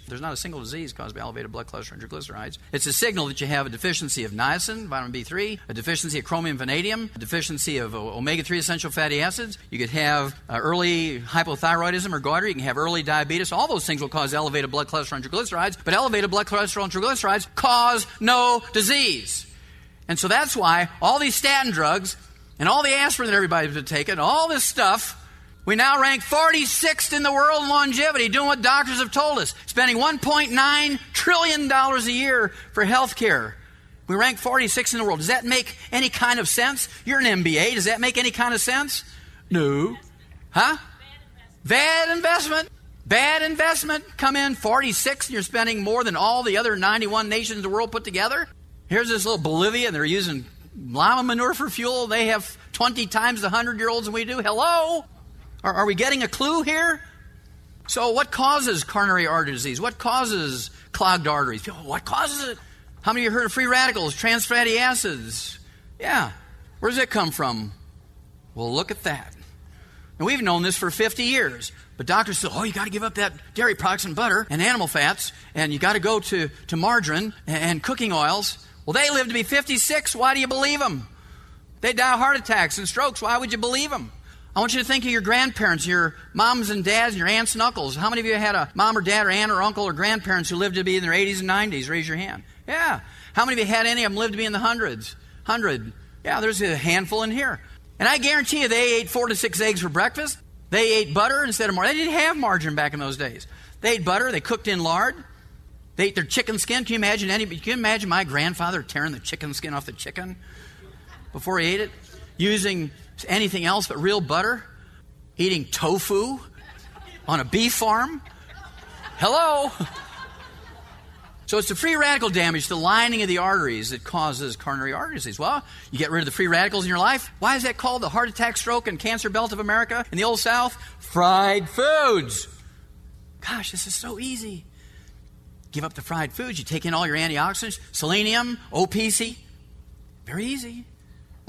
There's not a single disease caused by elevated blood cholesterol and triglycerides. It's a signal that you have a deficiency of niacin, vitamin B3, a deficiency of chromium, vanadium, a deficiency of omega-3 essential fatty acids. You could have early hypothyroidism or goiter. You can have early diabetes. All those things will cause elevated blood cholesterol and triglycerides, but elevated blood cholesterol and triglycerides cause no disease. And so that's why all these statin drugs and all the aspirin that everybody's been taking, all this stuff, we now rank 46th in the world in longevity, doing what doctors have told us, spending $1.9 trillion a year for health care. We rank 46th in the world. Does that make any kind of sense? You're an MBA. Does that make any kind of sense? No. Huh? Bad investment. Bad investment. Come in 46th and you're spending more than all the other 91 nations in the world put together. Here's this little Bolivia and they're using llama manure for fuel. They have 20 times the 100-year-olds than we do. Hello? Are we getting a clue here? So what causes coronary artery disease? What causes clogged arteries? What causes it? How many of you heard of free radicals, trans fatty acids? Yeah. Where does it come from? Well, look at that. And we've known this for 50 years. But doctors say, you got to give up that dairy products and butter and animal fats, and you got to go to margarine and cooking oils. Well, they live to be 56. Why do you believe them? They die of heart attacks and strokes. Why would you believe them? I want you to think of your grandparents, your moms and dads, and your aunts and uncles. How many of you had a mom or dad or aunt or uncle or grandparents who lived to be in their 80s and 90s? Raise your hand. Yeah. How many of you had any of them live to be in the hundreds? 100. Yeah, there's a handful in here. And I guarantee you they ate 4 to 6 eggs for breakfast. They ate butter instead of margarine. They didn't have margarine back in those days. They ate butter. They cooked in lard. They ate their chicken skin. Can you imagine my grandfather tearing the chicken skin off the chicken before he ate it? Using anything else but real butter? Eating tofu on a beef farm? Hello? So it's the free radical damage, the lining of the arteries that causes coronary artery disease. Well, you get rid of the free radicals in your life. Why is that called the heart attack, stroke, and cancer belt of America in the Old South? Fried foods. Gosh, this is so easy. Give up the fried foods. You take in all your antioxidants, selenium, OPC. Very easy.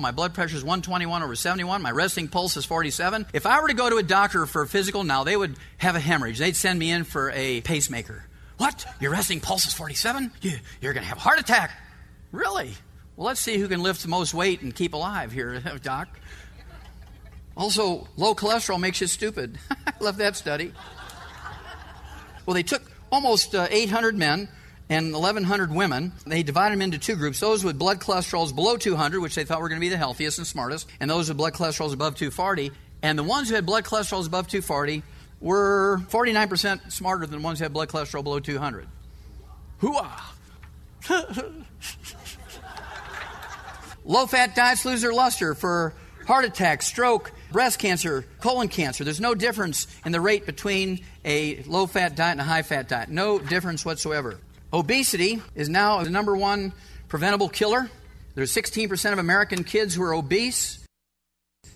My blood pressure is 121/71. My resting pulse is 47. If I were to go to a doctor for a physical now, they would have a hemorrhage. They'd send me in for a pacemaker. What? Your resting pulse is 47? You're going to have a heart attack. Really? Well, let's see who can lift the most weight and keep alive here, doc. Also, low cholesterol makes you stupid. I love that study. Well, they took almost 800 men and 1,100 women. They divided them into two groups. Those with blood cholesterols below 200, which they thought were going to be the healthiest and smartest, and those with blood cholesterols above 240. And the ones who had blood cholesterols above 240 were 49% smarter than the ones who had blood cholesterol below 200. Hoo-ah! Low-fat diets lose their luster for heart attack, stroke, breast cancer, colon cancer. There's no difference in the rate between a low-fat diet and a high-fat diet. No difference whatsoever. Obesity is now the number one preventable killer. There's 16% of American kids who are obese.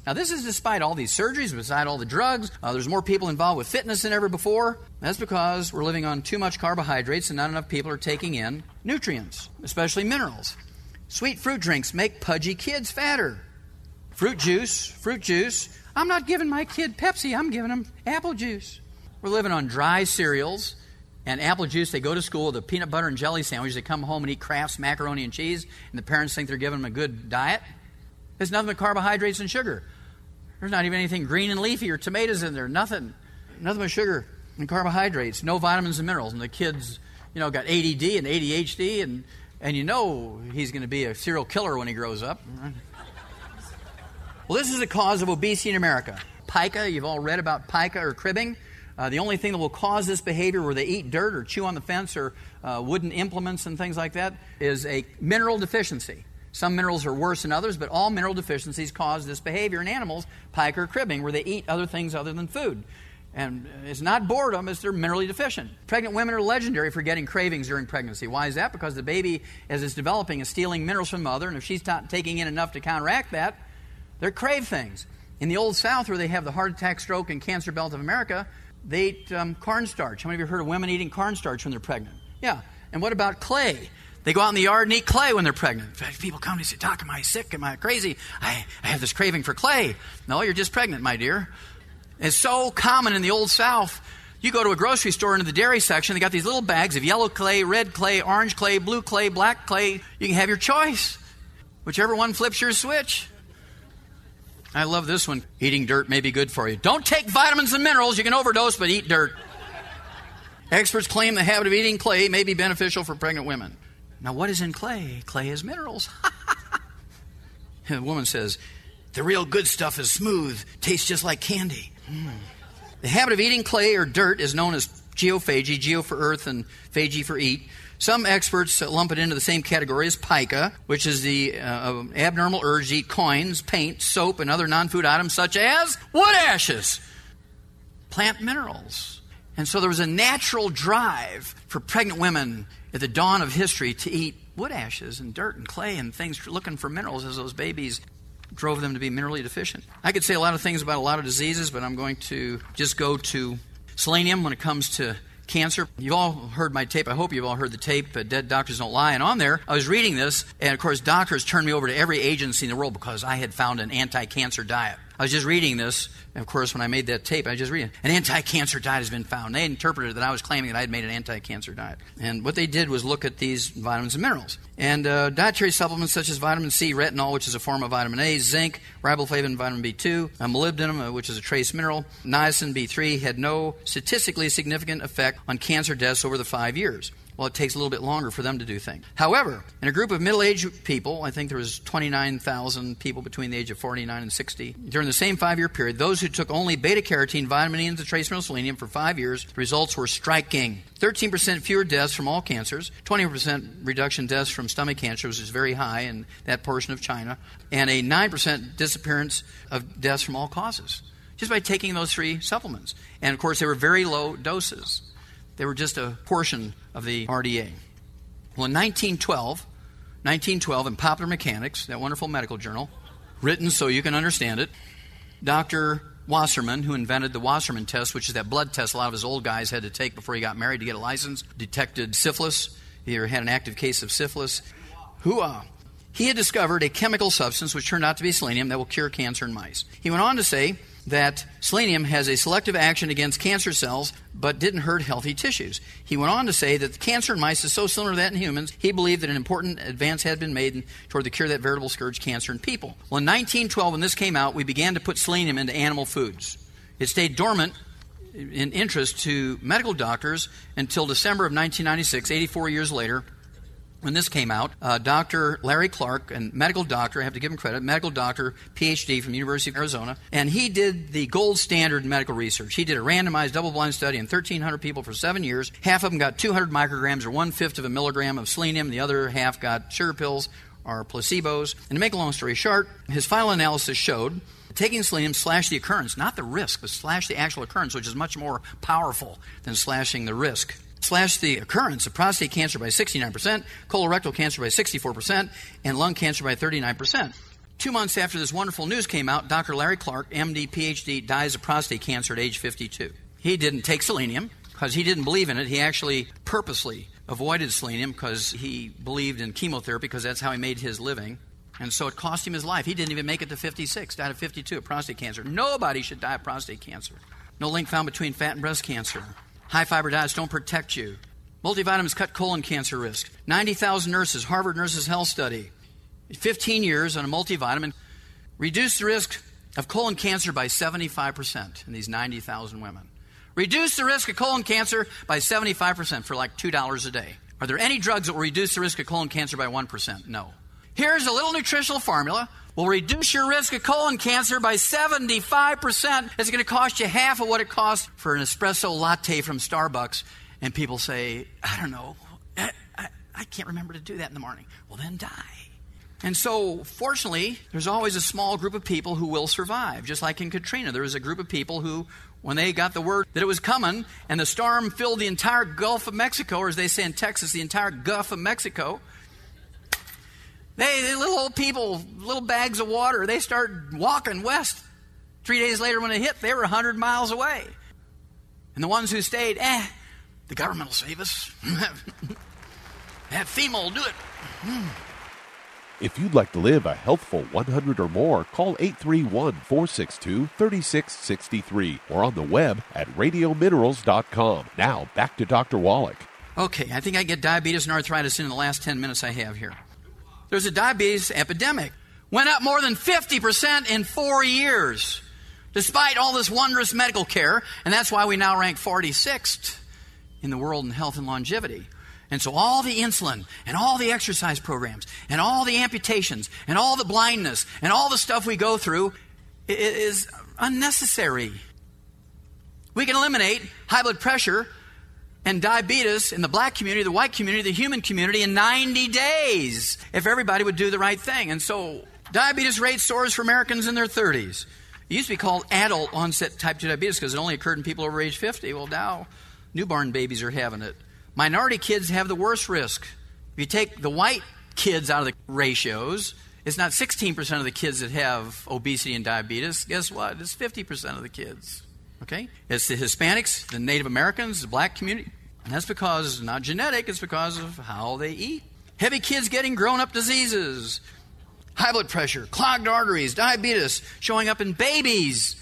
Now, this is despite all these surgeries, despite all the drugs. There's more people involved with fitness than ever before. That's because we're living on too much carbohydrates and not enough people are taking in nutrients, especially minerals. Sweet fruit drinks make pudgy kids fatter. Fruit juice. I'm not giving my kid Pepsi. I'm giving him apple juice. We're living on dry cereals and apple juice. They go to school with a peanut butter and jelly sandwich. They come home and eat Kraft's macaroni and cheese, and the parents think they're giving them a good diet. There's nothing but carbohydrates and sugar. There's not even anything green and leafy or tomatoes in there. Nothing but sugar and carbohydrates. No vitamins and minerals. And the kids, got ADD and ADHD, and he's going to be a serial killer when he grows up. Well, this is the cause of obesity in America. Pica, you've all read about pica or cribbing. The only thing that will cause this behavior where they eat dirt or chew on the fence or wooden implements and things like that is a mineral deficiency. Some minerals are worse than others, but all mineral deficiencies cause this behavior in animals, pica or cribbing, where they eat other things other than food. And it's not boredom, it's they're minerally deficient. Pregnant women are legendary for getting cravings during pregnancy. Why is that? Because the baby, as it's developing, is stealing minerals from the mother, and if she's not taking in enough to counteract that, They crave things. In the Old South, where they have the heart attack, stroke, and cancer belt of America, they ate cornstarch. How many of you heard of women eating cornstarch when they're pregnant? Yeah. And what about clay? They go out in the yard and eat clay when they're pregnant. In fact, people come to me and say, Doc, am I sick? Am I crazy? I have this craving for clay. No, you're just pregnant, my dear. It's so common in the Old South. You go to a grocery store into the dairy section, they got these little bags of yellow clay, red clay, orange clay, blue clay, black clay. You can have your choice. Whichever one flips your switch. I love this one. Eating dirt may be good for you. Don't take vitamins and minerals. You can overdose, but eat dirt. Experts claim the habit of eating clay may be beneficial for pregnant women. Now, what is in clay? Clay is minerals. The woman says, the real good stuff is smooth, tastes just like candy. The habit of eating clay or dirt is known as geophagy, geo for earth and phagy for eat. Some experts lump it into the same category as pica, which is the abnormal urge to eat coins, paint, soap, and other non-food items such as wood ashes, plant minerals. And so there was a natural drive for pregnant women at the dawn of history to eat wood ashes and dirt and clay and things looking for minerals as those babies drove them to be minerally deficient. I could say a lot of things about a lot of diseases, but I'm going to just go to selenium when it comes to cancer. You've all heard my tape. I hope you've all heard the tape, Dead Doctors Don't Lie. And on there, I was reading this, and of course, doctors turned me over to every agency in the world because I had found an anti-cancer diet. I was just reading this, and of course, when I made that tape, I was just reading an anti-cancer diet has been found. They interpreted that I was claiming that I had made an anti-cancer diet. And what they did was look at these vitamins and minerals. And dietary supplements such as vitamin C, retinol, which is a form of vitamin A, zinc, riboflavin, vitamin B2, molybdenum, which is a trace mineral, niacin, B3, had no statistically significant effect on cancer deaths over the 5 years. Well, it takes a little bit longer for them to do things. However, in a group of middle-aged people, I think there was 29,000 people between the age of 49 and 60, during the same 5-year period, those who took only beta-carotene, vitamin E, and the trace mineral selenium for 5 years, the results were striking. 13% fewer deaths from all cancers, 20% reduction in deaths from stomach cancer, which is very high in that portion of China, and a 9% disappearance of deaths from all causes, just by taking those 3 supplements. And, of course, they were very low doses. They were just a portion of the RDA. Well, in 1912, in Popular Mechanics, that wonderful medical journal, written so you can understand it, Dr. Wasserman, who invented the Wasserman Test, which is that blood test a lot of his old guys had to take before he got married to get a license, detected syphilis. He had an active case of syphilis. He had discovered a chemical substance which turned out to be selenium that will cure cancer in mice. He went on to say that selenium has a selective action against cancer cells but didn't hurt healthy tissues. He went on to say that the cancer in mice is so similar to that in humans, he believed that an important advance had been made toward the cure of that veritable scourge cancer in people. Well, in 1912, when this came out, we began to put selenium into animal foods. It stayed dormant in interest to medical doctors until December of 1996, 84 years later. When this came out, Dr. Larry Clark, a medical doctor, I have to give him credit, medical doctor, PhD from the University of Arizona, and he did the gold standard medical research. He did a randomized double-blind study on 1,300 people for 7 years. Half of them got 200 micrograms or 1/5 of a milligram of selenium. The other half got sugar pills or placebos. And to make a long story short, his final analysis showed taking selenium slashed the occurrence, not the risk, but slashed the actual occurrence, which is much more powerful than slashing the risk. Slashed the occurrence of prostate cancer by 69%, colorectal cancer by 64%, and lung cancer by 39%. 2 months after this wonderful news came out, Dr. Larry Clark, MD, PhD, dies of prostate cancer at age 52. He didn't take selenium because he didn't believe in it. He actually purposely avoided selenium because he believed in chemotherapy because that's how he made his living. And so it cost him his life. He didn't even make it to 56, died of 52 of prostate cancer. Nobody should die of prostate cancer. No link found between fat and breast cancer. High-fiber diets don't protect you. Multivitamins cut colon cancer risk. 90,000 nurses, Harvard Nurses Health Study, 15 years on a multivitamin, reduced the risk of colon cancer by 75% in these 90,000 women. Reduce the risk of colon cancer by 75% for like $2 a day. Are there any drugs that will reduce the risk of colon cancer by 1%? No. Here's a little nutritional formula. Will reduce your risk of colon cancer by 75%. It's going to cost you half of what it costs for an espresso latte from Starbucks. And people say, I don't know, I can't remember to do that in the morning. Well, then die. And so, fortunately, there's always a small group of people who will survive. Just like in Katrina, there was a group of people who, when they got the word that it was coming and the storm filled the entire Gulf of Mexico, or as they say in Texas, the entire Gulf of Mexico, They little old people, little bags of water, they start walking west. 3 days later when it hit, they were 100 miles away. And the ones who stayed, the government will save us. That FEMA will do it. If you'd like to live a healthful 100 or more, call 831-462-3663 or on the web at radiominerals.com. Now, back to Dr. Wallach. Okay, I think I get diabetes and arthritis in the last 10 minutes I have here. There's a diabetes epidemic. Went up more than 50% in 4 years, despite all this wondrous medical care, and that's why we now rank 46th in the world in health and longevity. And so all the insulin and all the exercise programs and all the amputations and all the blindness and all the stuff we go through is unnecessary. We can eliminate high blood pressure and diabetes in the black community, the white community, the human community in 90 days if everybody would do the right thing. And so diabetes rate soars for Americans in their 30s. It used to be called adult onset type 2 diabetes because it only occurred in people over age 50. Well, now newborn babies are having it. Minority kids have the worst risk. If you take the white kids out of the ratios, it's not 16% of the kids that have obesity and diabetes. Guess what? It's 50% of the kids. Okay? It's the Hispanics, the Native Americans, the black community. And that's because, not genetic, it's because of how they eat. Heavy kids getting grown-up diseases. High blood pressure, clogged arteries, diabetes showing up in babies.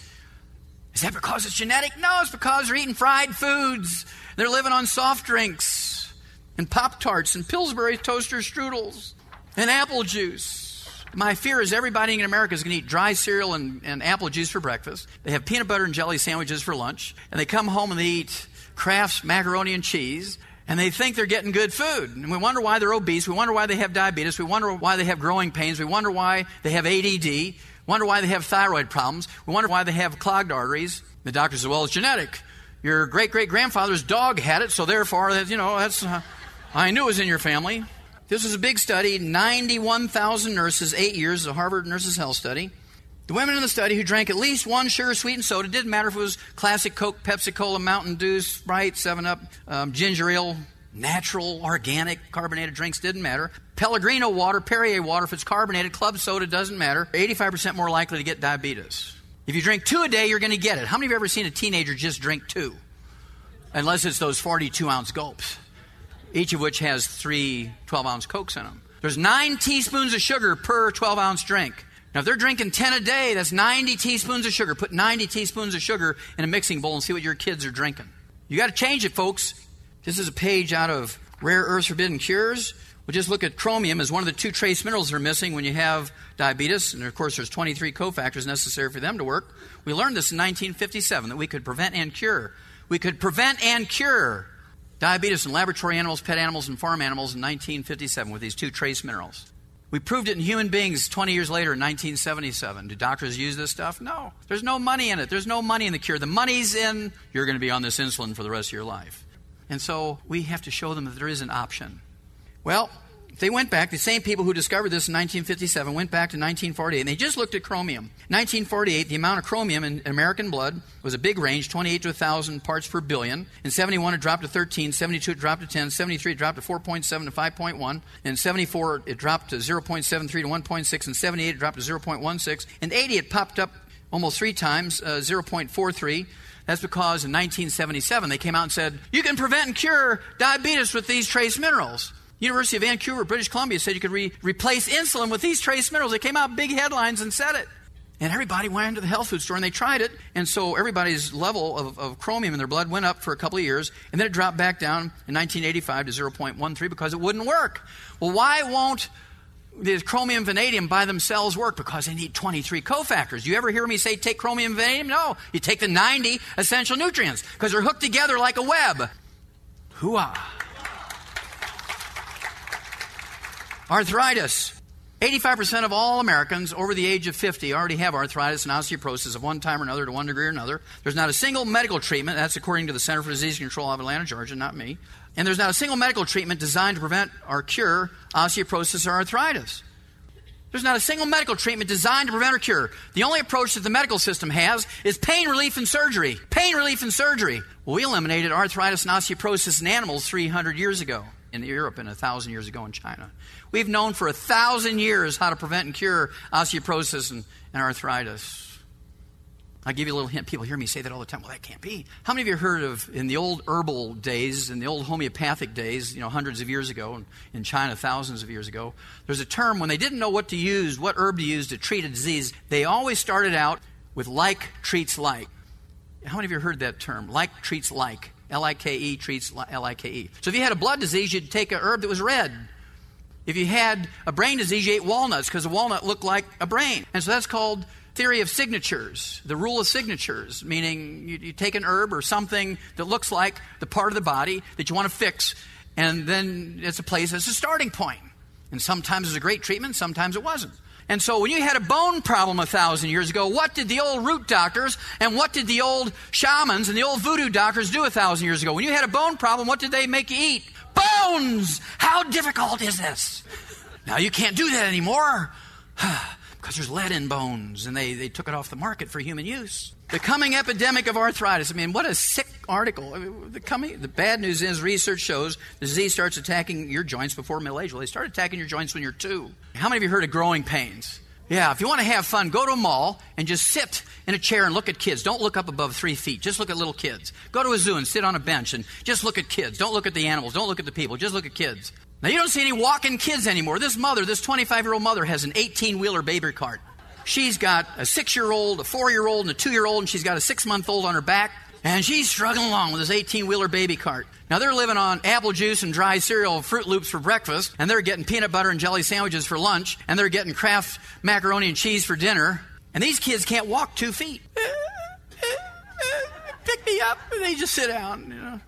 Is that because it's genetic? No, it's because they're eating fried foods. They're living on soft drinks and Pop-Tarts and Pillsbury toaster strudels and apple juice. My fear is everybody in America is going to eat dry cereal and apple juice for breakfast. They have peanut butter and jelly sandwiches for lunch. And they come home and they eat Kraft's macaroni and cheese. And they think they're getting good food. And we wonder why they're obese. We wonder why they have diabetes. We wonder why they have growing pains. We wonder why they have ADD. We wonder why they have thyroid problems. We wonder why they have clogged arteries. The doctor says, well, it's genetic. Your great-great-grandfather's dog had it, so therefore, that's I knew it was in your family. This was a big study, 91,000 nurses, 8 years, a Harvard Nurses' Health Study. The women in the study who drank at least one sugar-sweetened soda, didn't matter if it was classic Coke, Pepsi-Cola, Mountain Dew, Sprite, 7-Up, ginger ale, natural, organic, carbonated drinks, didn't matter. Pellegrino water, Perrier water, if it's carbonated, club soda, doesn't matter. 85% more likely to get diabetes. If you drink 2 a day, you're going to get it. How many of you have ever seen a teenager just drink 2? Unless it's those 42-ounce gulps, each of which has 3 12-ounce Cokes in them. There's 9 teaspoons of sugar per 12-ounce drink. Now, if they're drinking 10 a day, that's 90 teaspoons of sugar. Put 90 teaspoons of sugar in a mixing bowl and see what your kids are drinking. You got to change it, folks. This is a page out of Rare Earths Forbidden Cures. We'll just look at chromium as one of the 2 trace minerals that are missing when you have diabetes. And, of course, there's 23 cofactors necessary for them to work. We learned this in 1957, that we could prevent and cure. We could prevent and cure diabetes in laboratory animals, pet animals, and farm animals in 1957 with these 2 trace minerals. We proved it in human beings 20 years later in 1977. Do doctors use this stuff? No. There's no money in it. There's no money in the cure. The money's in you're going to be on this insulin for the rest of your life. And so we have to show them that there is an option. Well, they went back, the same people who discovered this in 1957 went back to 1948, and they just looked at chromium. 1948, the amount of chromium in American blood was a big range, 28 to 1,000 parts per billion. In 71, it dropped to 13. 72, it dropped to 10. 73, it dropped to 4.7 to 5.1. In 74, it dropped to 0.73 to 1.6. In 78, it dropped to 0.16. In 80, it popped up almost 3 times, 0.43. That's because in 1977, they came out and said, you can prevent and cure diabetes with these trace minerals. University of Vancouver, British Columbia said you could replace insulin with these trace minerals. They came out big headlines and said it. And everybody went into the health food store and they tried it. And so everybody's level of chromium in their blood went up for a couple of years. And then it dropped back down in 1985 to 0.13 because it wouldn't work. Well, why won't the chromium and vanadium by themselves work? Because they need 23 cofactors. You ever hear me say take chromium and vanadium? No. You take the 90 essential nutrients because they're hooked together like a web. Hoo-ah. Arthritis. 85% of all Americans over the age of 50 already have arthritis and osteoporosis of one time or another to one degree or another. There's not a single medical treatment, that's according to the Center for Disease Control of Atlanta, Georgia, not me. And there's not a single medical treatment designed to prevent or cure osteoporosis or arthritis. There's not a single medical treatment designed to prevent or cure. The only approach that the medical system has is pain relief and surgery. Pain relief and surgery. Well, we eliminated arthritis and osteoporosis in animals 300 years ago. in Europe and 1,000 years ago in China. We've known for 1,000 years how to prevent and cure osteoporosis and arthritis. I'll give you a little hint. People hear me say that all the time. Well, that can't be. How many of you heard of, in the old herbal days, in the old homeopathic days, hundreds of years ago, in China, thousands of years ago, there's a term when they didn't know what herb to use to treat a disease, they always started out with like treats like. How many of you heard that term? Like treats like. L-I-K-E treats L-I-K-E. So if you had a blood disease, you'd take a herb that was red. If you had a brain disease, you ate walnuts because a walnut looked like a brain. And so that's called theory of signatures, the rule of signatures, meaning you take an herb or something that looks like the part of the body that you want to fix, and then it's a starting point. And sometimes it was a great treatment, sometimes it wasn't. And so when you had a bone problem 1,000 years ago, what did the old root doctors and what did the old shamans and the old voodoo doctors do 1,000 years ago? When you had a bone problem, what did they make you eat? Bones! How difficult is this? Now you can't do that anymore. Because there's lead in bones, and they took it off the market for human use. The coming epidemic of arthritis. I mean, what a sick article. The bad news is research shows the disease starts attacking your joints before middle age. Well, they start attacking your joints when you're 2. How many of you heard of growing pains? Yeah, if you want to have fun, go to a mall and just sit in a chair and look at kids. Don't look up above 3 feet. Just look at little kids. Go to a zoo and sit on a bench and just look at kids. Don't look at the animals. Don't look at the people. Just look at kids. Now, you don't see any walking kids anymore. This 25-year-old mother, has an 18-wheeler baby cart. She's got a 6-year-old, a 4-year-old, and a 2-year-old, and she's got a 6-month-old on her back, and she's struggling along with this 18-wheeler baby cart. Now, they're living on apple juice and dry cereal, Fruit Loops for breakfast, and they're getting peanut butter and jelly sandwiches for lunch, and they're getting Kraft macaroni and cheese for dinner, and these kids can't walk 2 feet. Pick me up, and they just sit down,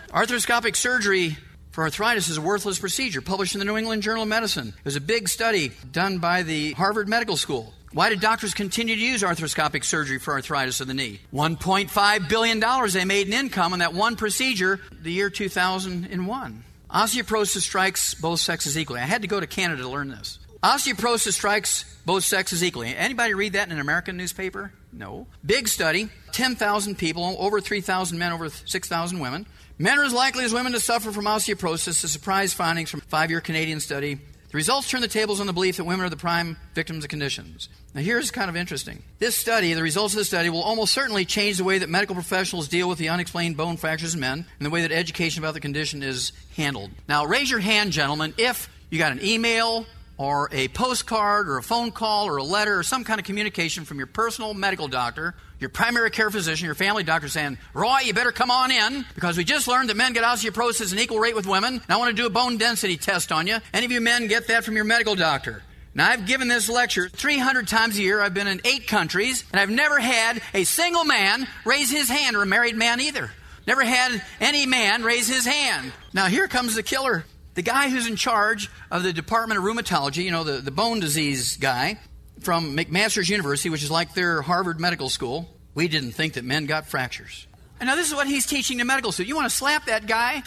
Arthroscopic surgery for arthritis is a worthless procedure, published in the New England Journal of Medicine. It was a big study done by the Harvard Medical School. Why did doctors continue to use arthroscopic surgery for arthritis of the knee? $1.5 billion they made in income on that one procedure the year 2001. Osteoporosis strikes both sexes equally. I had to go to Canada to learn this. Osteoporosis strikes both sexes equally. Anybody read that in an American newspaper? No. Big study, 10,000 people, over 3,000 men, over 6,000 women. Men are as likely as women to suffer from osteoporosis, a surprise findings from a 5-year Canadian study. The results turn the tables on the belief that women are the prime victims of conditions. Now here's kind of interesting. This study, the results of the study, will almost certainly change the way that medical professionals deal with the unexplained bone fractures in men and the way that education about the condition is handled. Now raise your hand, gentlemen, if you got an email or a postcard or a phone call or a letter or some kind of communication from your personal medical doctor, your primary care physician, your family doctor saying, Roy, you better come on in because we just learned that men get osteoporosis an equal rate with women, and I want to do a bone density test on you. Any of you men get that from your medical doctor? Now, I've given this lecture 300 times a year. I've been in 8 countries, and I've never had a single man raise his hand, or a married man either. Never had any man raise his hand. Now, here comes the killer. The guy who's in charge of the Department of Rheumatology, the bone disease guy from McMaster's University, which is like their Harvard Medical School, we didn't think that men got fractures. And now this is what he's teaching to medical students. You want to slap that guy?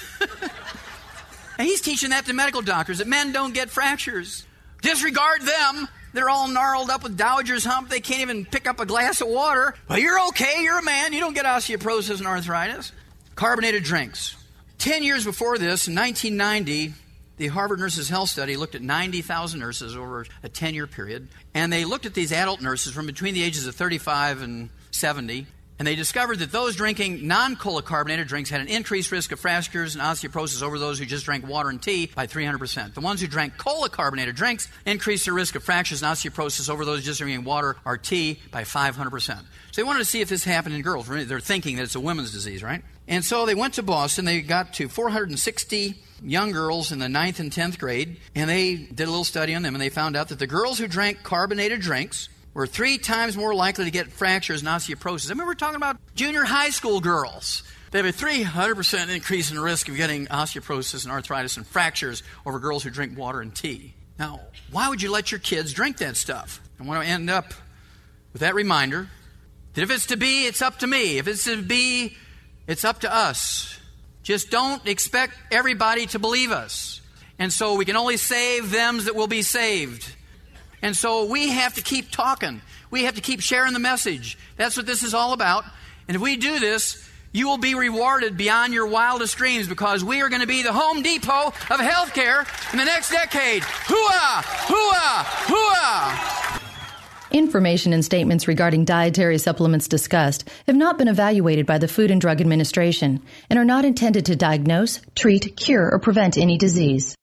And he's teaching that to medical doctors, that men don't get fractures. Disregard them. They're all gnarled up with Dowager's hump. They can't even pick up a glass of water. Well, you're okay. You're a man. You don't get osteoporosis and arthritis. Carbonated drinks. 10 years before this, in 1990, the Harvard Nurses Health Study looked at 90,000 nurses over a 10-year period, and they looked at these adult nurses from between the ages of 35 and 70, and they discovered that those drinking non-cola carbonated drinks had an increased risk of fractures and osteoporosis over those who just drank water and tea by 300%. The ones who drank cola carbonated drinks increased their risk of fractures and osteoporosis over those just drinking water or tea by 500%. So they wanted to see if this happened in girls. They're thinking that it's a women's disease, right? And so they went to Boston. They got to 460 young girls in the 9th and 10th grade, and they did a little study on them, and they found out that the girls who drank carbonated drinks were 3 times more likely to get fractures and osteoporosis. I mean, we're talking about junior high school girls. They have a 300% increase in the risk of getting osteoporosis and arthritis and fractures over girls who drink water and tea. Now, why would you let your kids drink that stuff? I want to end up with that reminder that if it's to be, it's up to me. If it's to be, it's up to us. Just don't expect everybody to believe us. And so we can only save them that will be saved. And so we have to keep talking. We have to keep sharing the message. That's what this is all about. And if we do this, You will be rewarded beyond your wildest dreams because we are going to be the Home Depot of healthcare in the next decade. Hooah! Hooah! Hooah! Information and statements regarding dietary supplements discussed have not been evaluated by the Food and Drug Administration and are not intended to diagnose, treat, cure, or prevent any disease.